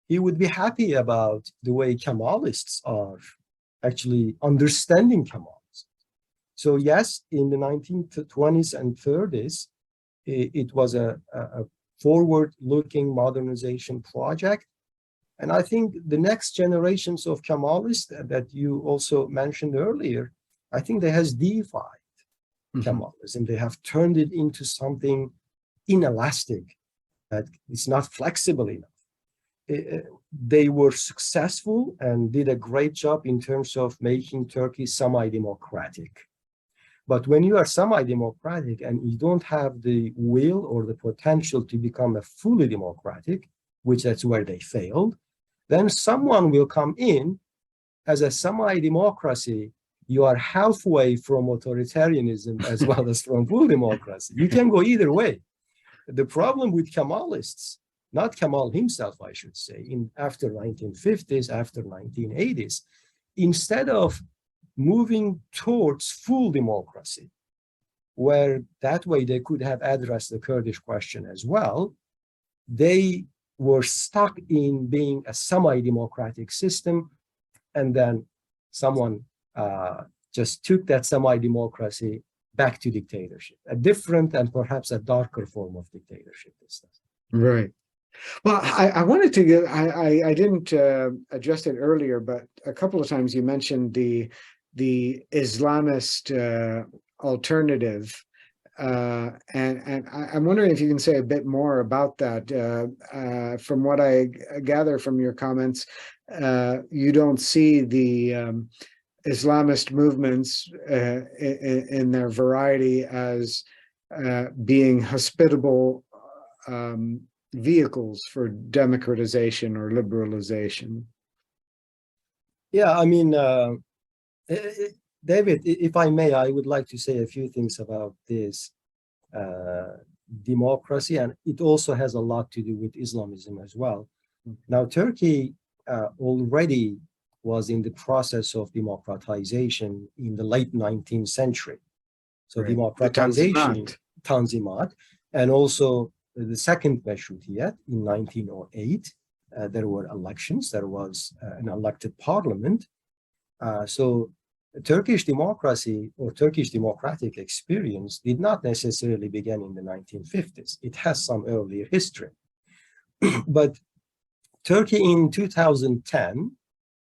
would be happy about the way Kemalists are actually understanding Kemalism. So yes, in the 1920s and 30s, it was a forward-looking modernization project. And I think the next generations of Kemalists that you also mentioned earlier, I think they has deified Kemalism. They have turned it into something inelastic, that it's not flexible enough. They were successful and did a great job in terms of making Turkey semi-democratic. But when you are semi-democratic and you don't have the will or the potential to become a fully democratic, which that's where they failed, then someone will come in as a semi-democracy. You are halfway from authoritarianism as well as from full democracy. You can go either way. The problem with Kemalists, not Kemal himself, I should say, after 1950s, after 1980s, instead of moving towards full democracy, where that way they could have addressed the Kurdish question as well, they were stuck in being a semi-democratic system, and then someone just took that semi-democracy back to dictatorship, a different and perhaps a darker form of dictatorship. Right. Well, I wanted to get, I didn't address it earlier, but a couple of times you mentioned the Islamist alternative. And I'm wondering if you can say a bit more about that. From what I gather from your comments, you don't see the Islamist movements in their variety as being hospitable vehicles for democratization or liberalization. Yeah, I mean, David, if I may, I would like to say a few things about this democracy, and it also has a lot to do with Islamism as well. Now, Turkey already was in the process of democratization in the late 19th century. So right. Democratization, Tanzimat, and also the second Meşrutiyet in 1908. There were elections, there was an elected parliament. So Turkish democracy or Turkish democratic experience did not necessarily begin in the 1950s. It has some earlier history. But Turkey in 2010,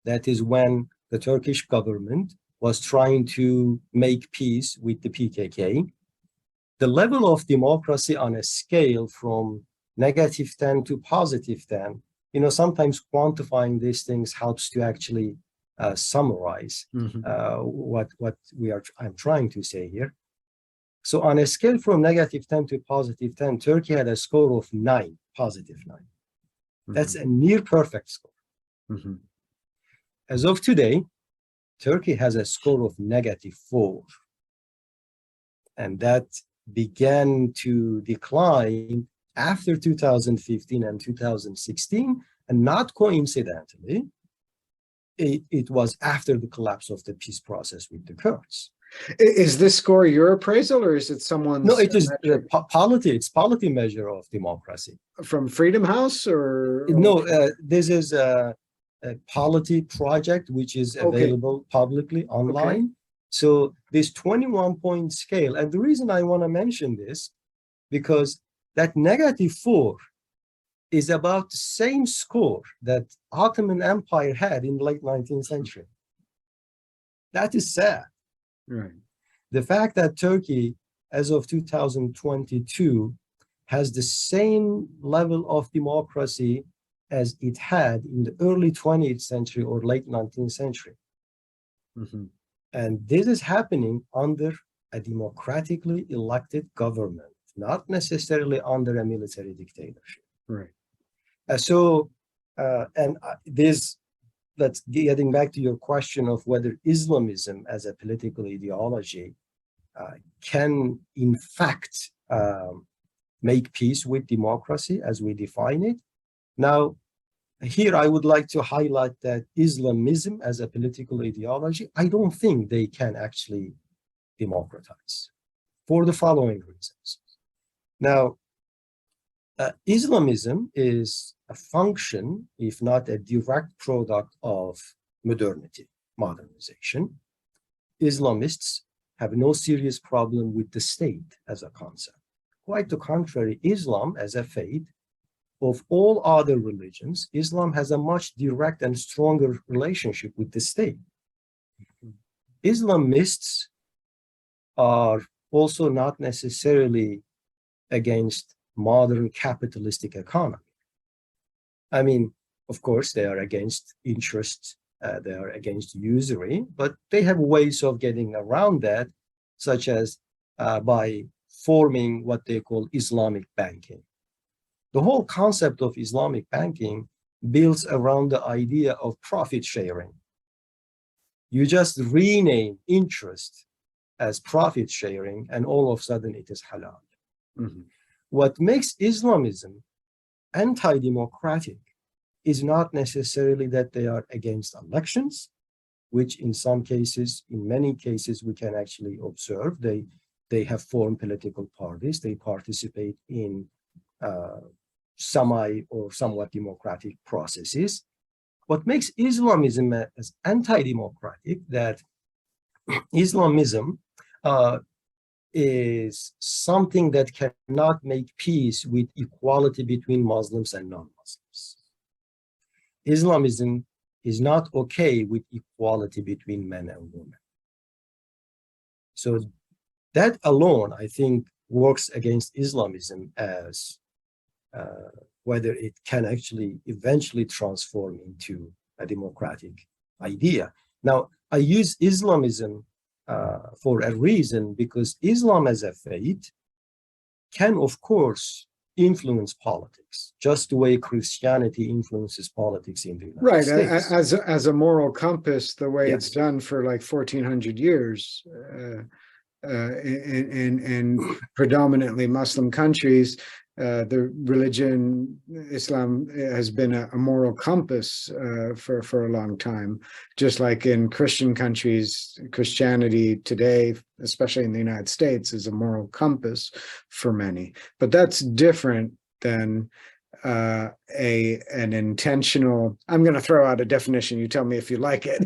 that is when the Turkish government was trying to make peace with the PKK. The level of democracy on a scale from -10 to +10, sometimes quantifying these things helps to actually summarize what I'm trying to say here. So on a scale from -10 to +10, Turkey had a score of 9, +9. That's a near perfect score. As of today, Turkey has a score of -4. And that began to decline after 2015 and 2016. And not coincidentally, it was after the collapse of the peace process with the Kurds. Is this score your appraisal, or is it No, someone's it is metric polity. It's polity measure of democracy. from Freedom House or No, this is a polity project which is okay, available publicly okay. online. So this 21-point scale, and the reason I want to mention this, because that -4 is about the same score that Ottoman Empire had in the late 19th century. That is sad. Right. The fact that Turkey, as of 2022, has the same level of democracy as it had in the early 20th century or late 19th century. Mm-hmm. And this is happening under a democratically elected government, not necessarily under a military dictatorship. Right. Let's getting back to your question of whether Islamism as a political ideology can in fact make peace with democracy as we define it. Now, here I would like to highlight that Islamism as a political ideology, I don't think they can actually democratize for the following reasons. Now, Islamism is a function, if not a direct product of modernity, modernization. Islamists have no serious problem with the state as a concept. Quite the contrary, Islam as a faith, of all other religions, Islam has a much direct and stronger relationship with the state. Islamists are also not necessarily against modern capitalistic economy. I mean, of course, they are against interest, they are against usury, but they have ways of getting around that, such as by forming what they call Islamic banking. The whole concept of Islamic banking builds around the idea of profit sharing. You just rename interest as profit sharing, and all of a sudden it is halal. Mm-hmm. What makes Islamism anti-democratic is not necessarily that they are against elections, which in some cases, in many cases, we can actually observe. They have formed political parties. They participate in semi or somewhat democratic processes. What makes Islamism as anti-democratic, that Islamism is something that cannot make peace with equality between Muslims and non-Muslims. Islamism is not okay with equality between men and women. So that alone, I think, works against Islamism as whether it can actually eventually transform into a democratic idea. Now, I use Islamism for a reason, because Islam as a faith can, of course, influence politics, just the way Christianity influences politics in the United States. As a moral compass, the way Yes. it's done for like 1400 years in predominantly Muslim countries. The religion, Islam, has been a moral compass for a long time, just like in Christian countries. Christianity today, especially in the United States, is a moral compass for many. But that's different than an intentional. I'm going to throw out a definition. You tell me if you like it.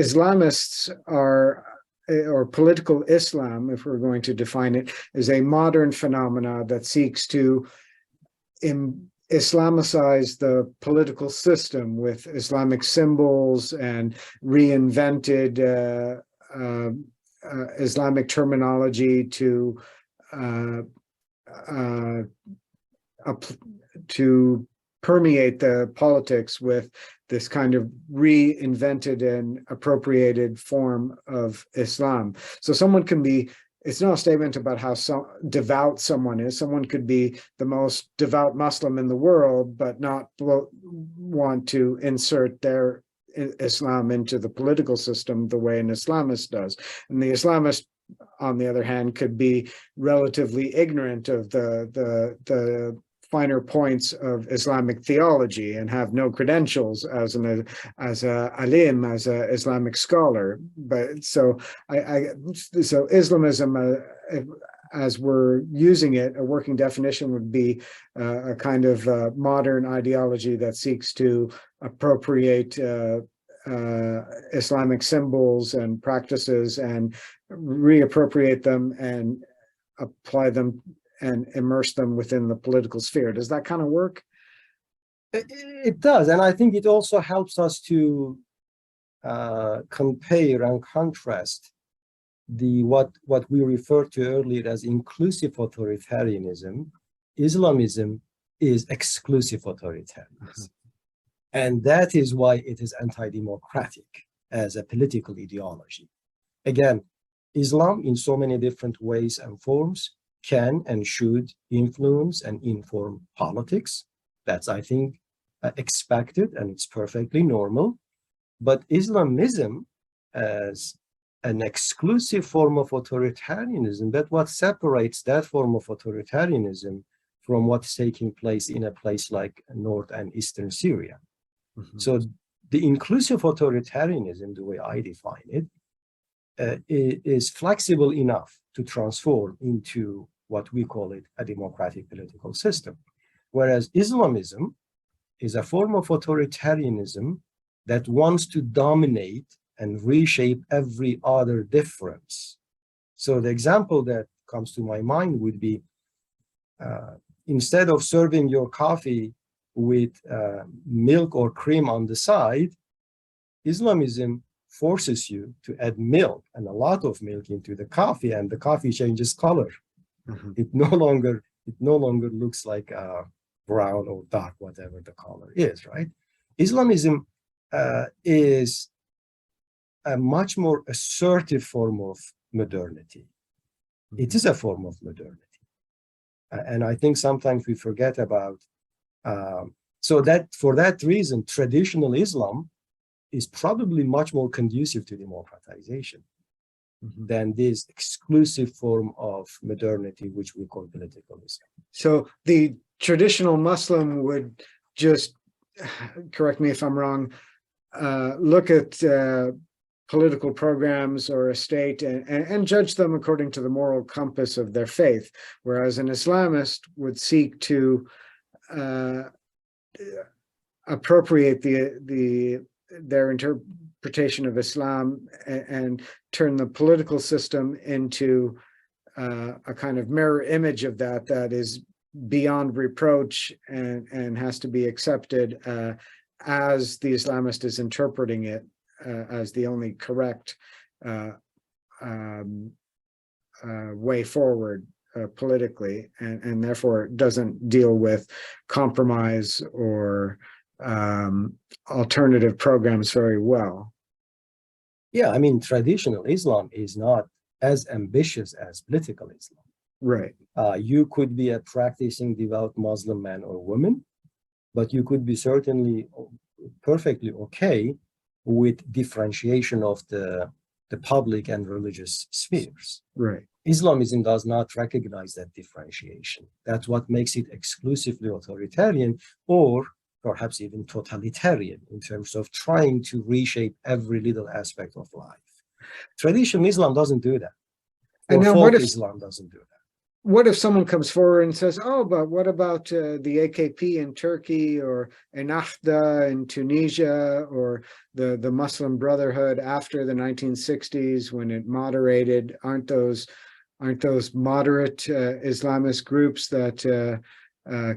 Islamists are, or political Islam, if we're going to define it, is a modern phenomena that seeks to Islamicize the political system with Islamic symbols and reinvented Islamic terminology to permeate the politics with this kind of reinvented and appropriated form of Islam. So someone can be, it's not a statement about how devout someone is. Someone could be the most devout Muslim in the world, but not want to insert their Islam into the political system the way an Islamist does. And the Islamist, on the other hand, could be relatively ignorant of the finer points of Islamic theology and have no credentials as a alim, as a Islamic scholar. But so so Islamism, as we're using it, a working definition would be a kind of modern ideology that seeks to appropriate Islamic symbols and practices and reappropriate them and apply them and immerse them within the political sphere. Does that kind of work? It does, and I think it also helps us to compare and contrast what we referred to earlier as inclusive authoritarianism. Islamism is exclusive authoritarianism. And that is why it is anti-democratic as a political ideology. Again, Islam in so many different ways and forms can and should influence and inform politics. That's, I think, expected, and it's perfectly normal. But Islamism as an exclusive form of authoritarianism, that's what separates that form of authoritarianism from what's taking place in a place like North and Eastern Syria. So the inclusive authoritarianism, the way I define it, is flexible enough to transform into what we call it a democratic political system. Whereas Islamism is a form of authoritarianism that wants to dominate and reshape every other difference. So the example that comes to my mind would be, instead of serving your coffee with milk or cream on the side, Islamism forces you to add milk and a lot of milk into the coffee, and the coffee changes color. It no longer looks like brown or dark, whatever the color is, right? Islamism is a much more assertive form of modernity. It is a form of modernity. And I think sometimes we forget about, so that for that reason, traditional Islam is probably much more conducive to democratization than this exclusive form of modernity, which we call political Islam. So the traditional Muslim would just, correct me if I'm wrong, look at political programs or a state and judge them according to the moral compass of their faith, whereas an Islamist would seek to appropriate their interpretation of Islam and turn the political system into a kind of mirror image of that is beyond reproach and has to be accepted as the Islamist is interpreting it as the only correct way forward politically, and therefore doesn't deal with compromise or alternative programs very well. Yeah, I mean, traditional Islam is not as ambitious as political Islam. Right. You could be a practicing devout Muslim man or woman, but you could be certainly perfectly okay with differentiation of the public and religious spheres. Right. Islamism does not recognize that differentiation. That's what makes it exclusively authoritarian, or perhaps even totalitarian, in terms of trying to reshape every little aspect of life. Traditional Islam doesn't do that. And now folk Islam doesn't do that. What if someone comes forward and says, oh, but what about the AKP in Turkey, or Ennahda in Tunisia, or the Muslim Brotherhood after the 1960s when it moderated? Aren't those moderate Islamist groups that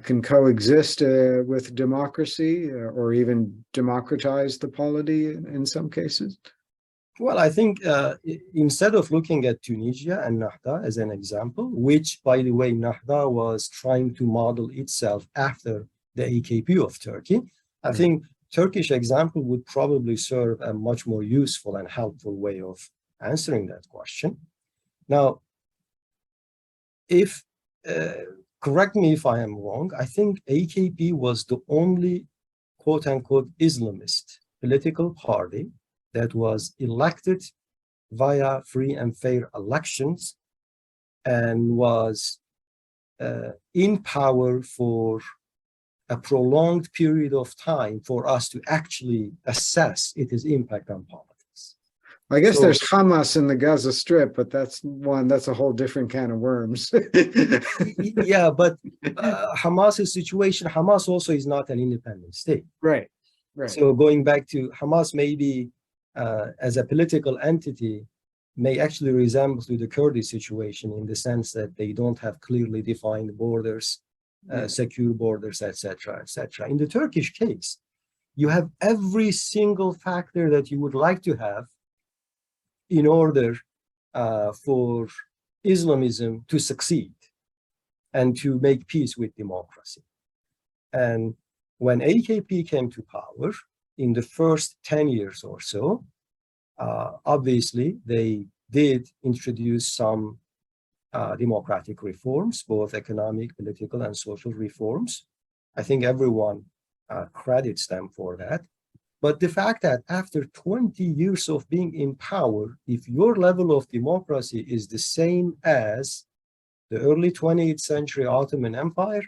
can coexist with democracy or even democratize the polity in some cases? Well, I think instead of looking at Tunisia and Ennahda as an example, which, by the way, Ennahda was trying to model itself after the AKP of Turkey, I think Turkish example would probably serve a much more useful and helpful way of answering that question. Now, if, correct me if I am wrong, I think AKP was the only quote-unquote Islamist political party that was elected via free and fair elections and was in power for a prolonged period of time for us to actually assess its impact on politics. I guess So, there's Hamas in the Gaza Strip, but that's a whole different can of worms. yeah, but Hamas's situation, Hamas also is not an independent state. Right, right. So going back to Hamas, maybe as a political entity, may actually resemble to the Kurdish situation in the sense that they don't have clearly defined borders, secure borders, etc., etc. In the Turkish case, you have every single factor that you would like to have in order for Islamism to succeed and to make peace with democracy. And when AKP came to power in the first 10 years or so, obviously they did introduce some democratic reforms, both economic, political, and social reforms. I think everyone credits them for that. But the fact that after 20 years of being in power, if your level of democracy is the same as the early 20th century Ottoman Empire,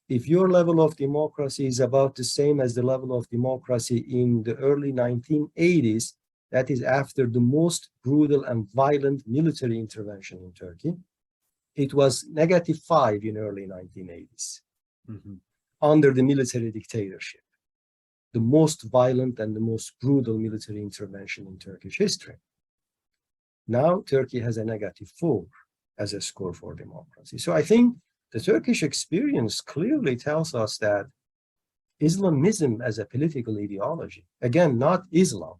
if your level of democracy is about the same as the level of democracy in the early 1980s, that is after the most brutal and violent military intervention in Turkey, it was -5 in early 1980s under the military dictatorship, the most violent and the most brutal military intervention in Turkish history. Now Turkey has a -4 as a score for democracy. So I think the Turkish experience clearly tells us that Islamism as a political ideology, again, not Islam,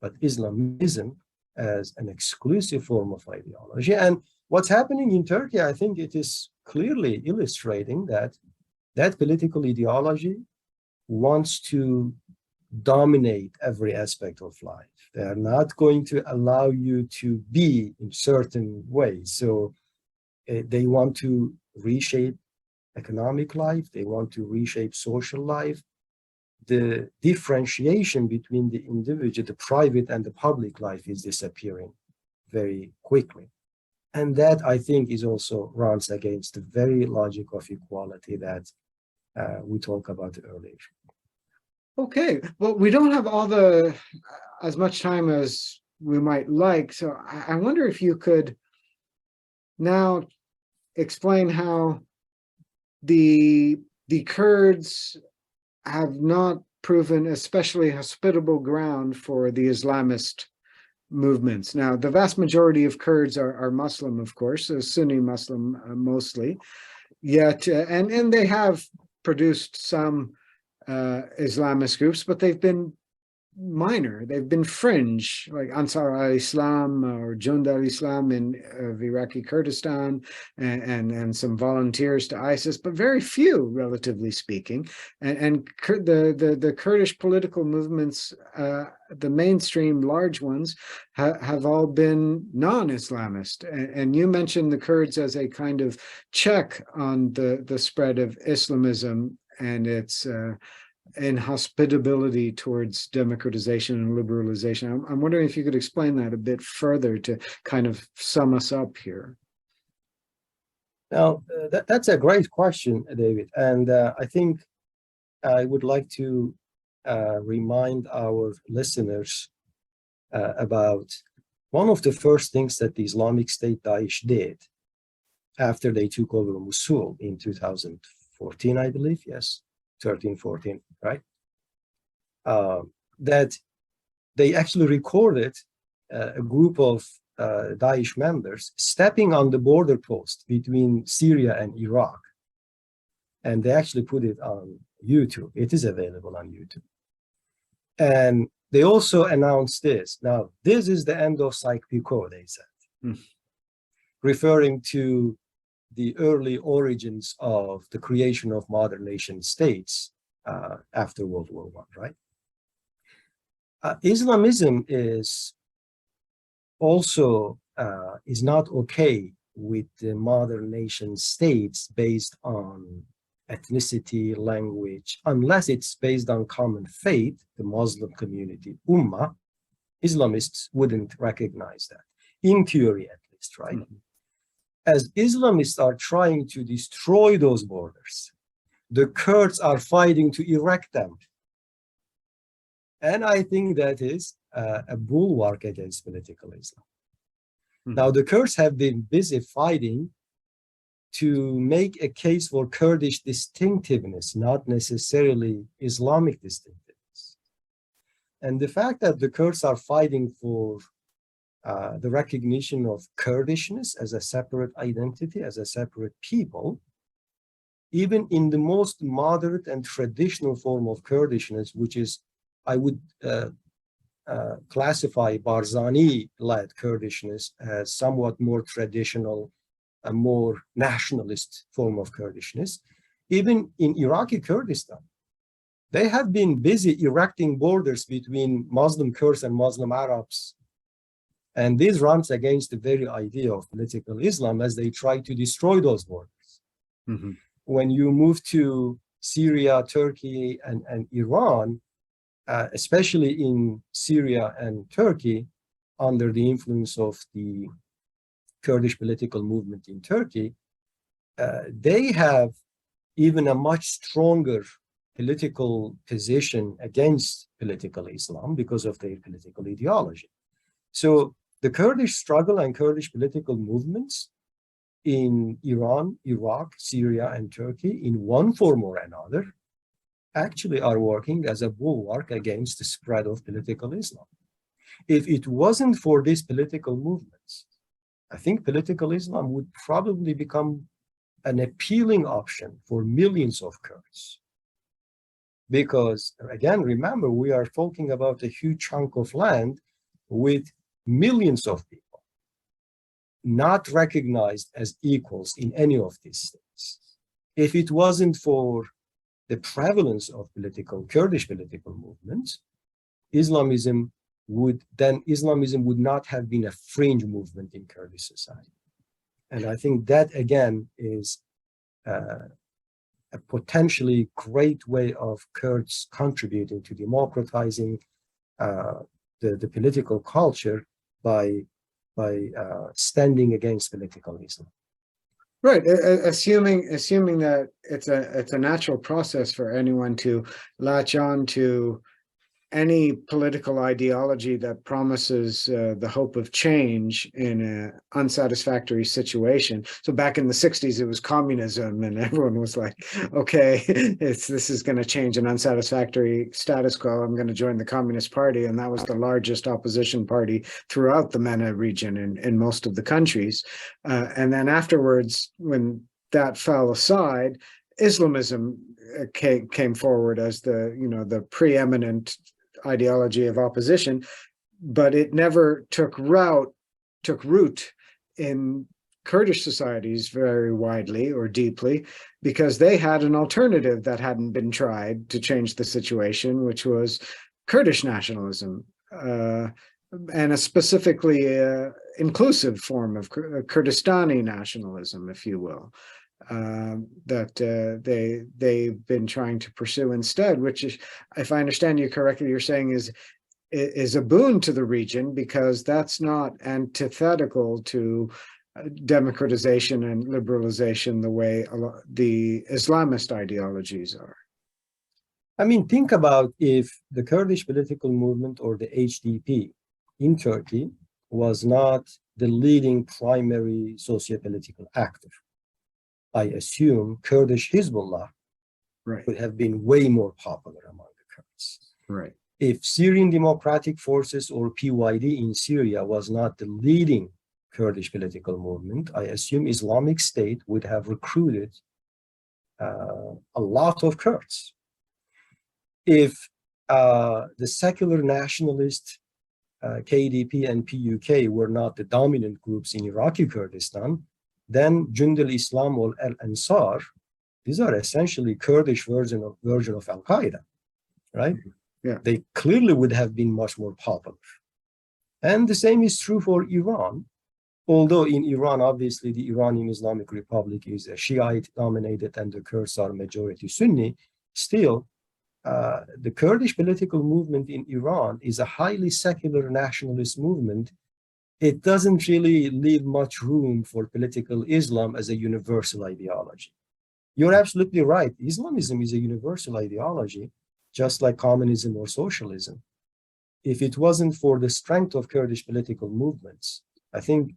but Islamism as an exclusive form of ideology. And what's happening in Turkey, I think it is clearly illustrating that that political ideology wants to dominate every aspect of life. They are not going to allow you to be in certain ways. So they want to reshape economic life. They want to reshape social life. The differentiation between the individual, the private and the public life is disappearing very quickly. And that, I think, is also runs against the very logic of equality that we talked about earlier. Okay, well, we don't have as much time as we might like, so I wonder if you could now explain how the Kurds have not proven especially hospitable ground for the Islamist movements. Now, the vast majority of Kurds are Muslim, of course, Sunni Muslim mostly, yet, and they have produced some Islamist groups, but they've been minor. They've been fringe, like Ansar al-Islam or Jund al-Islam in Iraqi Kurdistan, and some volunteers to ISIS, but very few, relatively speaking. And the Kurdish political movements, the mainstream large ones, have all been non-Islamist. And you mentioned the Kurds as a kind of check on the spread of Islamism and its inhospitability towards democratization and liberalization. I'm wondering if you could explain that a bit further to kind of sum us up here. Now, that's a great question, David. And I think I would like to remind our listeners about one of the first things that the Islamic State Daesh did after they took over Mosul in 2014, I believe, yes, 13, 14, right? That they actually recorded a group of Daesh members stepping on the border post between Syria and Iraq. And they actually put it on YouTube. It is available on YouTube. And they also announced this. Now, this is the end of Sykes-Picot, they said, referring to the early origins of the creation of modern nation states after World War I, right? Islamism is also is not okay with the modern nation states based on ethnicity, language, unless it's based on common faith, the Muslim community, Ummah. Islamists wouldn't recognize that, in theory at least, right? as Islamists are trying to destroy those borders, the Kurds are fighting to erect them. And I think that is a bulwark against political Islam. Now, the Kurds have been busy fighting to make a case for Kurdish distinctiveness, not necessarily Islamic distinctiveness. And the fact that the Kurds are fighting for the recognition of Kurdishness as a separate identity, as a separate people, even in the most moderate and traditional form of Kurdishness, which is, I would classify Barzani-led Kurdishness as somewhat more traditional, a more nationalist form of Kurdishness. Even in Iraqi Kurdistan, they have been busy erecting borders between Muslim Kurds and Muslim Arabs. And this runs against the very idea of political Islam as they try to destroy those borders. When you move to Syria, Turkey, and Iran, especially in Syria and Turkey, under the influence of the Kurdish political movement in Turkey, they have even a much stronger political position against political Islam because of their political ideology. So the Kurdish struggle and Kurdish political movements in Iran, Iraq, Syria, and Turkey, in one form or another, actually are working as a bulwark against the spread of political Islam. If it wasn't for these political movements, I think political Islam would probably become an appealing option for millions of Kurds. Because, again, remember, we are talking about a huge chunk of land with millions of people not recognized as equals in any of these states. If it wasn't for the prevalence of Kurdish political movements, Islamism would not have been a fringe movement in Kurdish society. And I think that, again, is a potentially great way of Kurds contributing to democratizing the political culture by standing against political Islam. Right, assuming that it's a natural process for anyone to latch on to any political ideology that promises the hope of change in an unsatisfactory situation. So back in the 60s, it was communism, and everyone was like, okay, this is going to change an unsatisfactory status quo. I'm going to join the Communist Party. And that was the largest opposition party throughout the MENA region in most of the countries. And then afterwards, when that fell aside, Islamism came forward as the preeminent ideology of opposition, but it never took root in Kurdish societies very widely or deeply, because they had an alternative that hadn't been tried to change the situation, which was Kurdish nationalism, and a specifically inclusive form of Kurdistani nationalism, if you will. That they've been trying to pursue instead, which is, if I understand you correctly, you're saying is a boon to the region, because that's not antithetical to democratization and liberalization the way the Islamist ideologies are. I mean, think about if the Kurdish political movement, or the HDP in Turkey, was not the leading primary socio-political actor. I assume Kurdish Hezbollah would have been way more popular among the Kurds. Right. If Syrian Democratic Forces, or PYD in Syria, was not the leading Kurdish political movement, I assume Islamic State would have recruited a lot of Kurds. If the secular nationalist KDP and PUK were not the dominant groups in Iraqi Kurdistan, then Jund al-Islam or Al-Ansar, these are essentially Kurdish version of Al-Qaeda, right? Yeah. They clearly would have been much more popular. And the same is true for Iran, although in Iran, obviously, the Iranian Islamic Republic is a Shiite dominated and the Kurds are majority Sunni. Still, the Kurdish political movement in Iran is a highly secular nationalist movement it doesn't really leave much room for political Islam as a universal ideology. You're absolutely right. Islamism is a universal ideology, just like communism or socialism. If it wasn't for the strength of Kurdish political movements, I think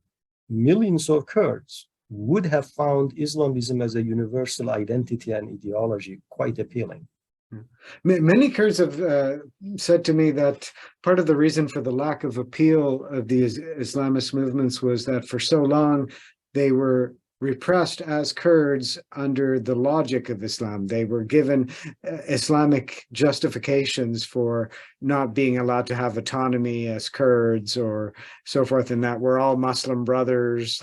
millions of Kurds would have found Islamism as a universal identity and ideology quite appealing. Many Kurds have said to me that part of the reason for the lack of appeal of these Islamist movements was that for so long they were repressed as Kurds under the logic of Islam. They were given Islamic justifications for not being allowed to have autonomy as Kurds or so forth, and that we're all Muslim brothers.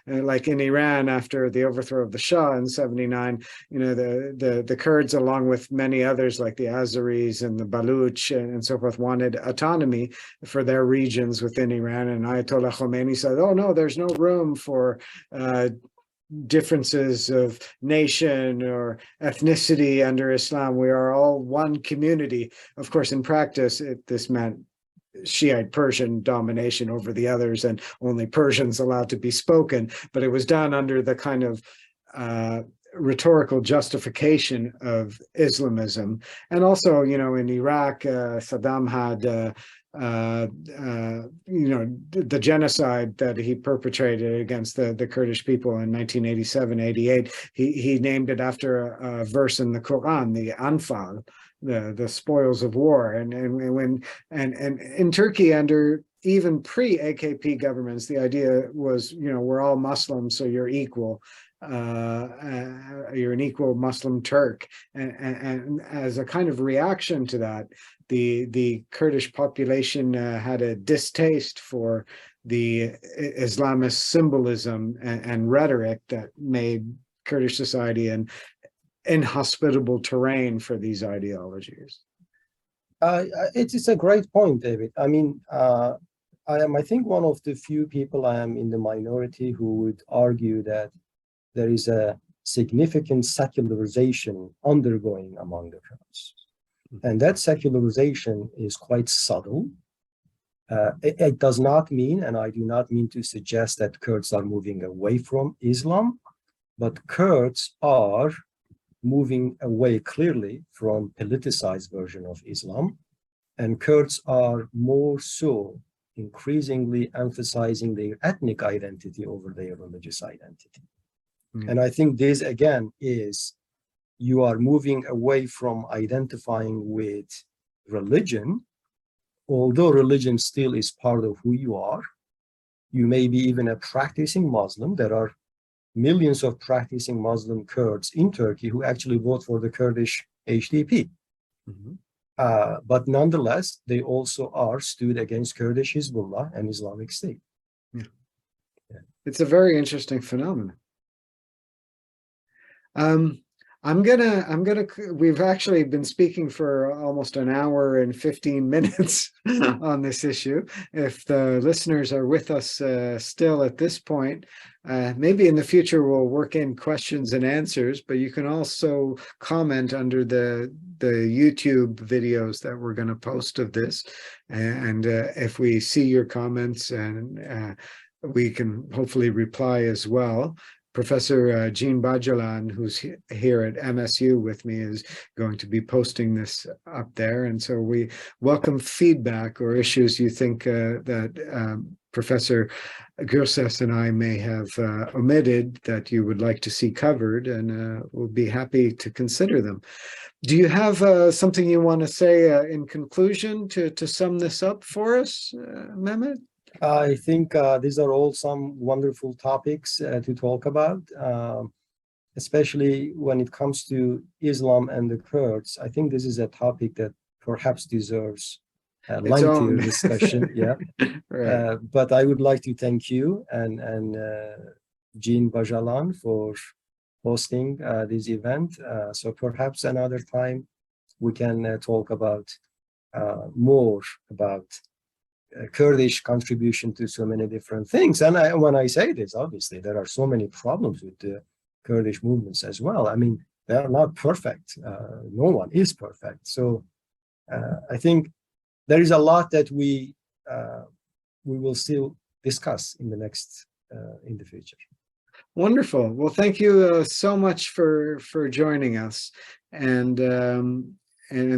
Like in Iran, after the overthrow of the Shah in '79, you know, the Kurds, along with many others like the Azeris and the Baluch and so forth, wanted autonomy for their regions within Iran. And Ayatollah Khomeini said, "Oh no, there's no room for differences of nation or ethnicity under Islam. We are all one community." Of course, in practice, this meant Shiite Persian domination over the others and only Persians allowed to be spoken. But it was done under the kind of rhetorical justification of Islamism. And also, you know, in Iraq, Saddam had you know, the genocide that he perpetrated against the Kurdish people in 1987-88. He named it after a verse in the Quran, the Anfal, the spoils of war. And in Turkey, under even pre-AKP governments, the idea was, you know, we're all Muslims, so you're equal. You're an equal Muslim Turk, and as a kind of reaction to that, the Kurdish population had a distaste for the Islamist symbolism and rhetoric that made Kurdish society an inhospitable terrain for these ideologies. It's a great point, David. I mean, I think, one of the few people I am in the minority who would argue that there is a significant secularization undergoing among the Kurds. And that secularization is quite subtle. It does not mean, and I do not mean to suggest, that Kurds are moving away from Islam, but Kurds are moving away clearly from politicized version of Islam, and Kurds are more so increasingly emphasizing their ethnic identity over their religious identity. And I think this, again, is, you are moving away from identifying with religion, although religion still is part of who you are. You may be even a practicing Muslim. There are millions of practicing Muslim Kurds in Turkey who actually vote for the Kurdish HDP. But nonetheless, they also are stood against Kurdish Hezbollah and Islamic State. It's a very interesting phenomenon. We've actually been speaking for almost an hour and 15 minutes on this issue. If the listeners are with us still at this point, maybe in the future we'll work in questions and answers, but you can also comment under the YouTube videos that we're going to post of this. And if we see your comments, and we can hopefully reply as well. Professor Jean Bajalan, who's here at MSU with me, is going to be posting this up there. And so we welcome feedback or issues you think that Professor Gurses and I may have omitted that you would like to see covered, and we'll be happy to consider them. Do you have something you want to say in conclusion to sum this up for us, Mehmet? I think these are all some wonderful topics to talk about, especially when it comes to Islam and the Kurds. I think this is a topic that perhaps deserves a lengthier discussion. Yeah, right. But I would like to thank you and Jean Bajalan for hosting this event. So perhaps another time we can talk about more about Kurdish contribution to so many different things. And when I say this, obviously, there are so many problems with the Kurdish movements as well. I mean, they are not perfect. No one is perfect. So I think there is a lot that we will still discuss in the next in the future. Wonderful. Well, thank you so much for joining us, and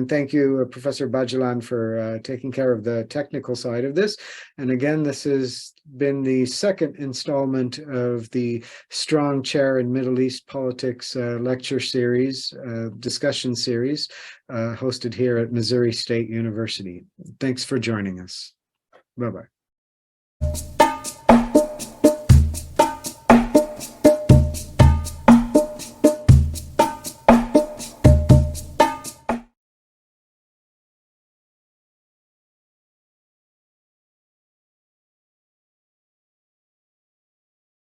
thank you, Professor Bajalan, for taking care of the technical side of this. And again, this has been the second installment of the Strong Chair in Middle East Politics lecture series, discussion series, hosted here at Missouri State University. Thanks for joining us. Bye-bye.